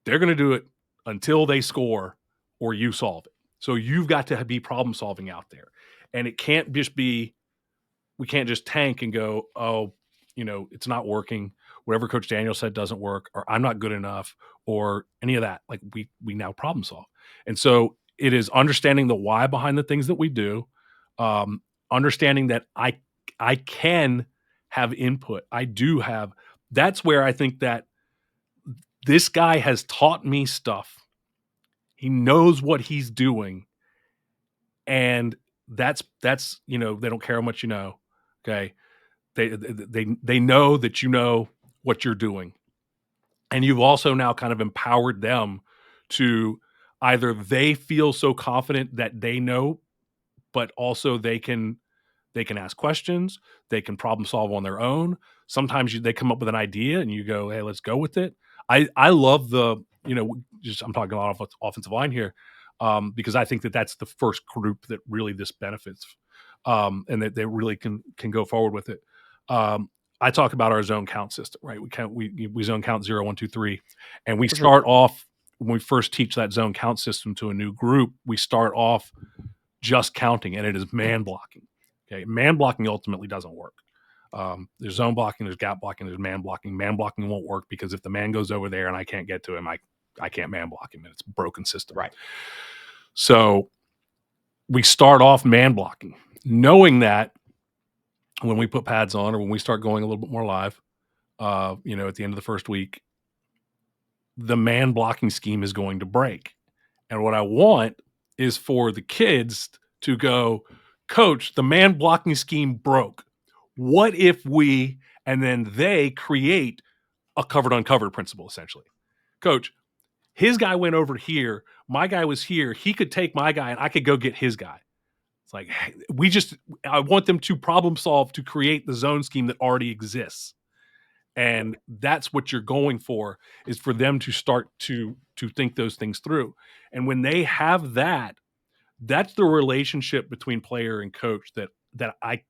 They're going to do it until they score or you solve it. So you've got to be problem solving out there. And it can't just be, we can't just tank and go, oh, it's not working. whatever Coach Daniel said doesn't work, or I'm not good enough, or any of that. Like we now problem solve. And so it is understanding the why behind the things that we do, understanding that I can have input. I do have. That's where I think that this guy has taught me stuff. He knows what he's doing, and that's they don't care how much you know. Okay, they know that you know what you're doing, and you've also now kind of empowered them to either they feel so confident that they know, but also they can ask questions, they can problem solve on their own. Sometimes they come up with an idea and you go, hey, let's go with it. I love just I'm talking a lot of offensive line here, because I think that that's the first group that really this benefits, and that they really can go forward with it. I talk about our zone count system, right? We zone count 0, 1, 2, 3, and we start off when we first teach that zone count system to a new group. We start off just counting, and it is man blocking. Okay, man blocking ultimately doesn't work. There's zone blocking, there's gap blocking, there's man blocking. Man blocking won't work because if the man goes over there and I can't get to him, I can't man block him, and it's a broken system. Right. So we start off man blocking, knowing that when we put pads on or when we start going a little bit more live, at the end of the first week, the man blocking scheme is going to break. And what I want is for the kids to go, Coach, the man blocking scheme broke. What if we, and then they create a covered uncovered principle, essentially. Coach, his guy went over here. My guy was here. He could take my guy and I could go get his guy. It's like, I want them to problem solve to create the zone scheme that already exists. And that's what you're going for, is for them to start to think those things through. And when they have that, that's the relationship between player and coach that I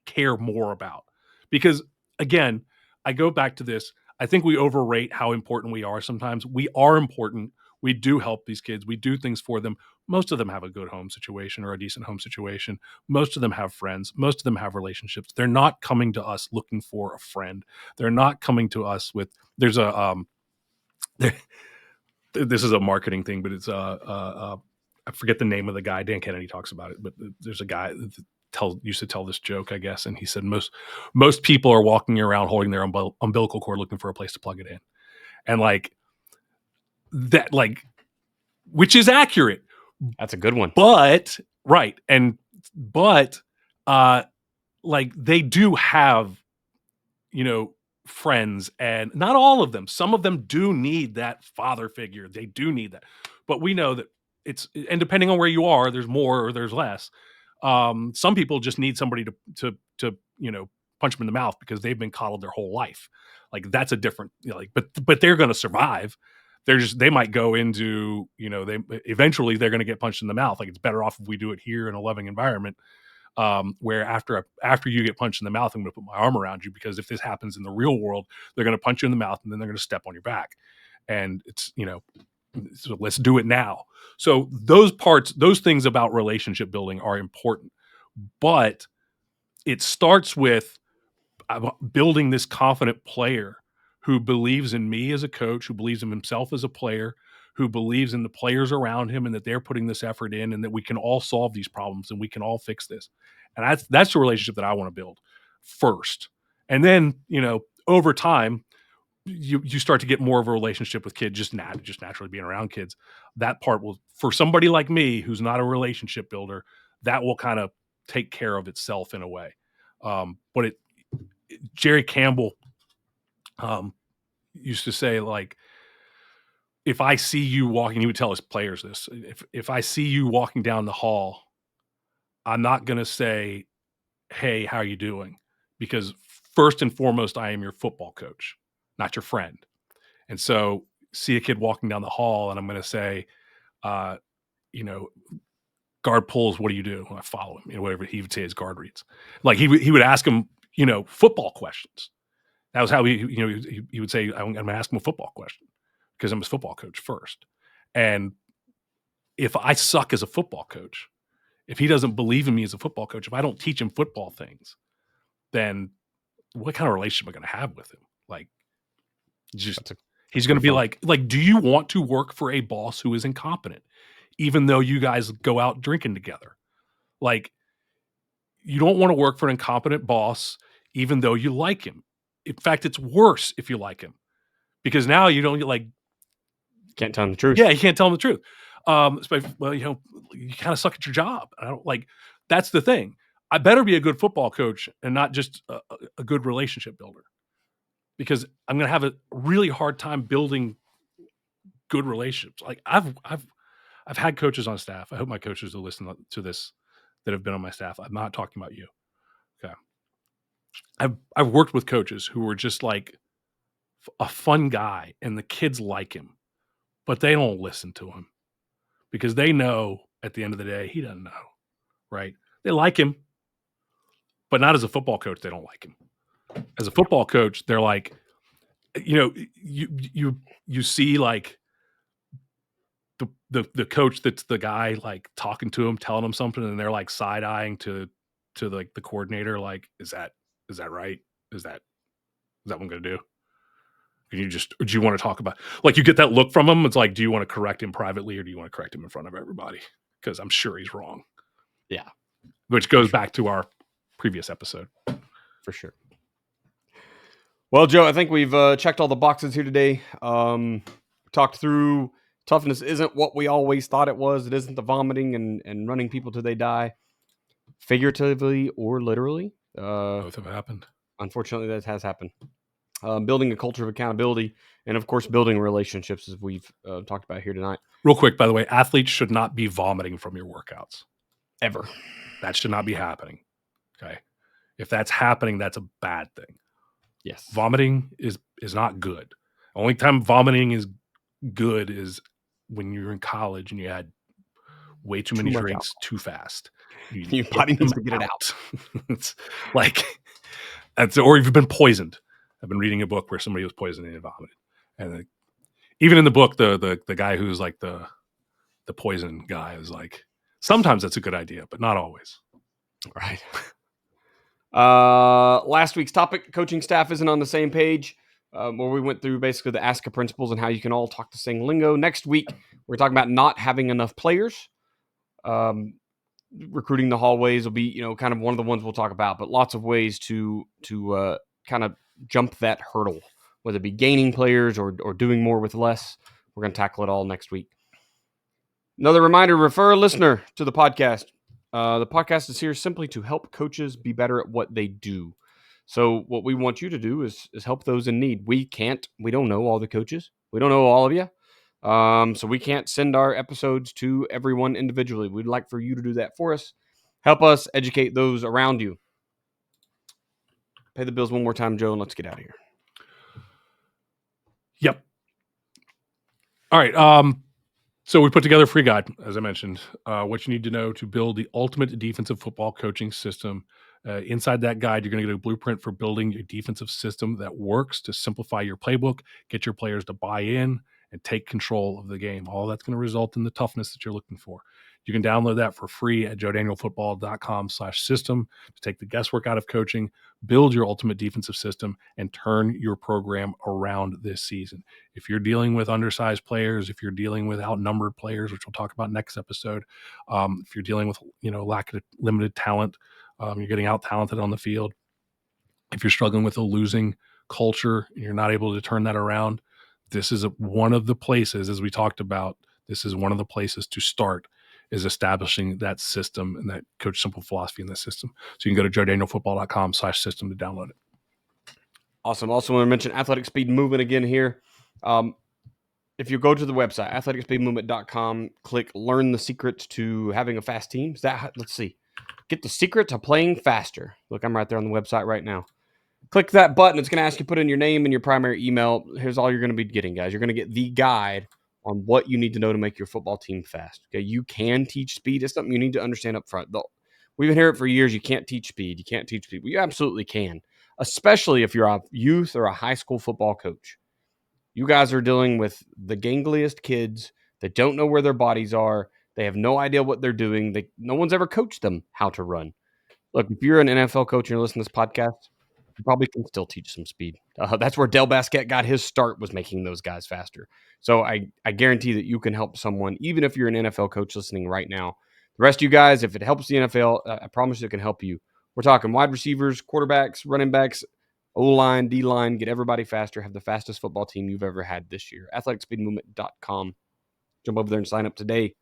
care more about. Because again, I go back to this. I think we overrate how important we are sometimes. We are important. We do help these kids. We do things for them. Most of them have a good home situation or a decent home situation. Most of them have friends. Most of them have relationships. They're not coming to us looking for a friend. They're not coming to us with, this is a marketing thing, but it's I forget the name of the guy. Dan Kennedy talks about it, but there's a guy that used to tell this joke, I guess, and he said most people are walking around holding their umbilical cord looking for a place to plug it in, and like that, like, which is accurate. That's a good one. But right, but like they do have, friends, and not all of them. Some of them do need that father figure. They do need that, but we know that and depending on where you are, there's more or there's less. Some people just need somebody to punch them in the mouth because they've been coddled their whole life. Like that's a different, but they're going to survive. They might go into, eventually they're going to get punched in the mouth. Like it's better off if we do it here in a loving environment, where after you get punched in the mouth, I'm going to put my arm around you, because if this happens in the real world, they're going to punch you in the mouth and then they're going to step on your back. And it's, so let's do it now. So those things about relationship building are important, but it starts with building this confident player who believes in me as a coach, who believes in himself as a player, who believes in the players around him and that they're putting this effort in and that we can all solve these problems and we can all fix this. And that's the relationship that I want to build first. And then, over time, you start to get more of a relationship with kids, just naturally being around kids. That part will, for somebody like me, who's not a relationship builder, that will kind of take care of itself in a way. But Jerry Campbell used to say, like, if I see you walking, he would tell his players this, if I see you walking down the hall, I'm not going to say, hey, how are you doing? Because first and foremost, I am your football coach, not your friend. And so see a kid walking down the hall and I'm going to say, guard pulls, what do you do? I follow him, whatever he would say his guard reads. Like he would ask him, football questions. That was how he would say, I'm going to ask him a football question because I'm his football coach first. And if I suck as a football coach, if he doesn't believe in me as a football coach, if I don't teach him football things, then what kind of relationship am I going to have with him? Like, He's going to be like, do you want to work for a boss who is incompetent, even though you guys go out drinking together? Like, you don't want to work for an incompetent boss, even though you like him. In fact, it's worse if you like him, because now you don't can't tell him the truth. Yeah, you can't tell him the truth. Well, you kind of suck at your job. I don't that's the thing. I better be a good football coach and not just a good relationship builder, because I'm going to have a really hard time building good relationships. Like I've had coaches on staff. I hope my coaches will listen to this that have been on my staff. I'm not talking about you. Okay. I've worked with coaches who were just like a fun guy and the kids like him, but they don't listen to him because they know at the end of the day, he doesn't know, right? They like him, but not as a football coach. They don't like him. As a football coach, they're like, you see like the coach that's the guy like talking to him, telling him something, and they're like side eyeing to like the coordinator, like, is that right? Is that what I'm gonna do? Do you want to talk about, like, you get that look from him? It's like, do you want to correct him privately or do you want to correct him in front of everybody? Because I'm sure he's wrong. Yeah. Which goes back to our previous episode. For sure. Well, Joe, I think we've checked all the boxes here today. Talked through toughness isn't what we always thought it was. It isn't the vomiting and running people till they die, figuratively or literally. Both have happened. Unfortunately, that has happened. Building a culture of accountability, and of course, building relationships, as we've talked about here tonight. Real quick, by the way, athletes should not be vomiting from your workouts. Ever. That should not be happening. Okay. If that's happening, that's a bad thing. Yes. Vomiting is not good. Only time vomiting is good is when you're in college and you had way too many drinks too fast. Your body needs to get it out. It's like, or you've been poisoned. I've been reading a book where somebody was poisoned and vomited. And even in the book, the guy who's like the poison guy is like, sometimes that's a good idea, but not always. Right. Last week's topic, coaching staff isn't on the same page, where we went through basically the ASCA principles and how you can all talk the same lingo. Next week, we're talking about not having enough players. Recruiting the hallways will be, kind of one of the ones we'll talk about, but lots of ways to kind of jump that hurdle, whether it be gaining players or doing more with less. We're going to tackle it all next week. Another reminder, refer a listener to the podcast. The podcast is here simply to help coaches be better at what they do. So what we want you to do is help those in need. We don't know all the coaches. We don't know all of you. So we can't send our episodes to everyone individually. We'd like for you to do that for us. Help us educate those around you. Pay the bills one more time, Joe, and let's get out of here. Yep. All right. So we put together a free guide, as I mentioned, what you need to know to build the ultimate defensive football coaching system. Inside that guide, you're going to get a blueprint for building a defensive system that works to simplify your playbook, get your players to buy in, and take control of the game. All that's going to result in the toughness that you're looking for. You can download that for free at joedanielfootball.com/system to take the guesswork out of coaching, build your ultimate defensive system, and turn your program around this season. If you're dealing with undersized players, if you're dealing with outnumbered players, which we'll talk about next episode, if you're dealing with lack of limited talent, you're getting out-talented on the field, if you're struggling with a losing culture and you're not able to turn that around, this is one of the places, as we talked about, this is one of the places to start, is establishing that system and that Coach Simple philosophy in the system. So you can go to joedanielfootball.com/system to download it. Awesome. Also want to mention Athletic Speed Movement again here. If you go to the website, athleticspeedmovement.com, click Learn the Secrets to Having a Fast Team. Let's see. Get the secret to playing faster. Look, I'm right there on the website right now. Click that button. It's going to ask you to put in your name and your primary email. Here's all you're going to be getting, guys. You're going to get the guide on what you need to know to make your football team fast. Okay, you can teach speed. It's something you need to understand up front. We've been hearing it for years. You can't teach speed. You can't teach speed. Well, you absolutely can, especially if you're a youth or a high school football coach. You guys are dealing with the gangliest kids that don't know where their bodies are. They have no idea what they're doing. No one's ever coached them how to run. Look, if you're an NFL coach and you're listening to this podcast, You probably can still teach some speed. That's where Del Basquette got his start, was making those guys faster. So I guarantee that you can help someone, even if you're an NFL coach listening right now. The rest of you guys, if it helps the NFL, I promise it can help you. We're talking wide receivers, quarterbacks, running backs, O-line, D-line, get everybody faster, have the fastest football team you've ever had this year. athleticspeedmovement.com. Jump over there and sign up today.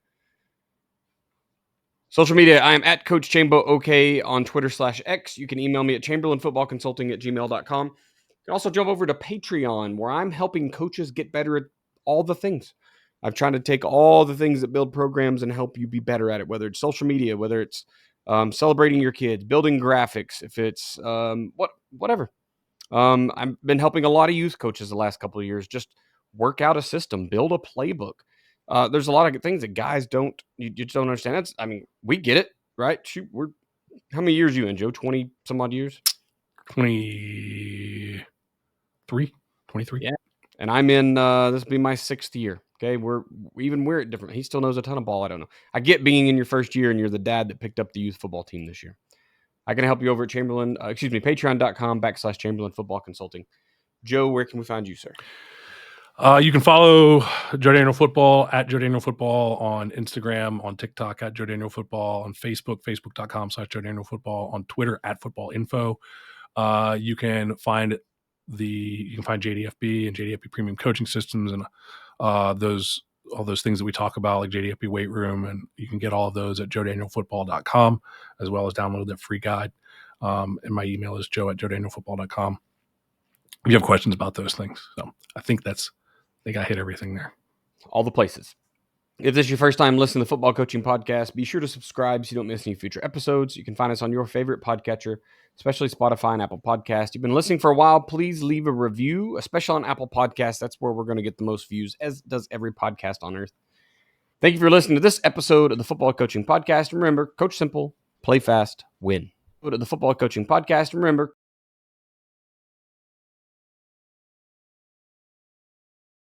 Social media, I am at Coach Chambo OK on Twitter/X. You can email me at chamberlainfootballconsulting@gmail.com. You can also jump over to Patreon, where I'm helping coaches get better at all the things. I'm trying to take all the things that build programs and help you be better at it, whether it's social media, whether it's celebrating your kids, building graphics, if it's whatever. I've been helping a lot of youth coaches the last couple of years just work out a system, build a playbook. There's a lot of things that guys you just don't understand. We get it, right? Shoot, how many years are you in, Joe? 20 some odd years? 23. Yeah. And I'm in, this will be my 6th year. Okay. We're at different. He still knows a ton of ball. I don't know. I get being in your first year and you're the dad that picked up the youth football team this year. I can help you over at patreon.com/Chamberlain Football Consulting. Joe, where can we find you, sir? You can follow Joe Daniel Football at Joe Daniel Football on Instagram, on TikTok at Joe Daniel Football, on Facebook, facebook.com/Joe Daniel Football, on Twitter at Football Info. You can find JDFB and JDFB Premium Coaching Systems and all those things that we talk about, like JDFB Weight Room, and you can get all of those at joedanielfootball.com, as well as download that free guide. And my email is joe@joedanielfootball.com. If you have questions about those things. So I think I hit everything there. All the places. If this is your first time listening to the Football Coaching Podcast, be sure to subscribe so you don't miss any future episodes. You can find us on your favorite podcatcher, especially Spotify and Apple Podcasts. You've been listening for a while, please leave a review, especially on Apple Podcasts. That's where we're going to get the most views, as does every podcast on earth. Thank you for listening to this episode of the Football Coaching Podcast. Remember, coach simple, play fast, win. Go to the Football Coaching Podcast. Remember,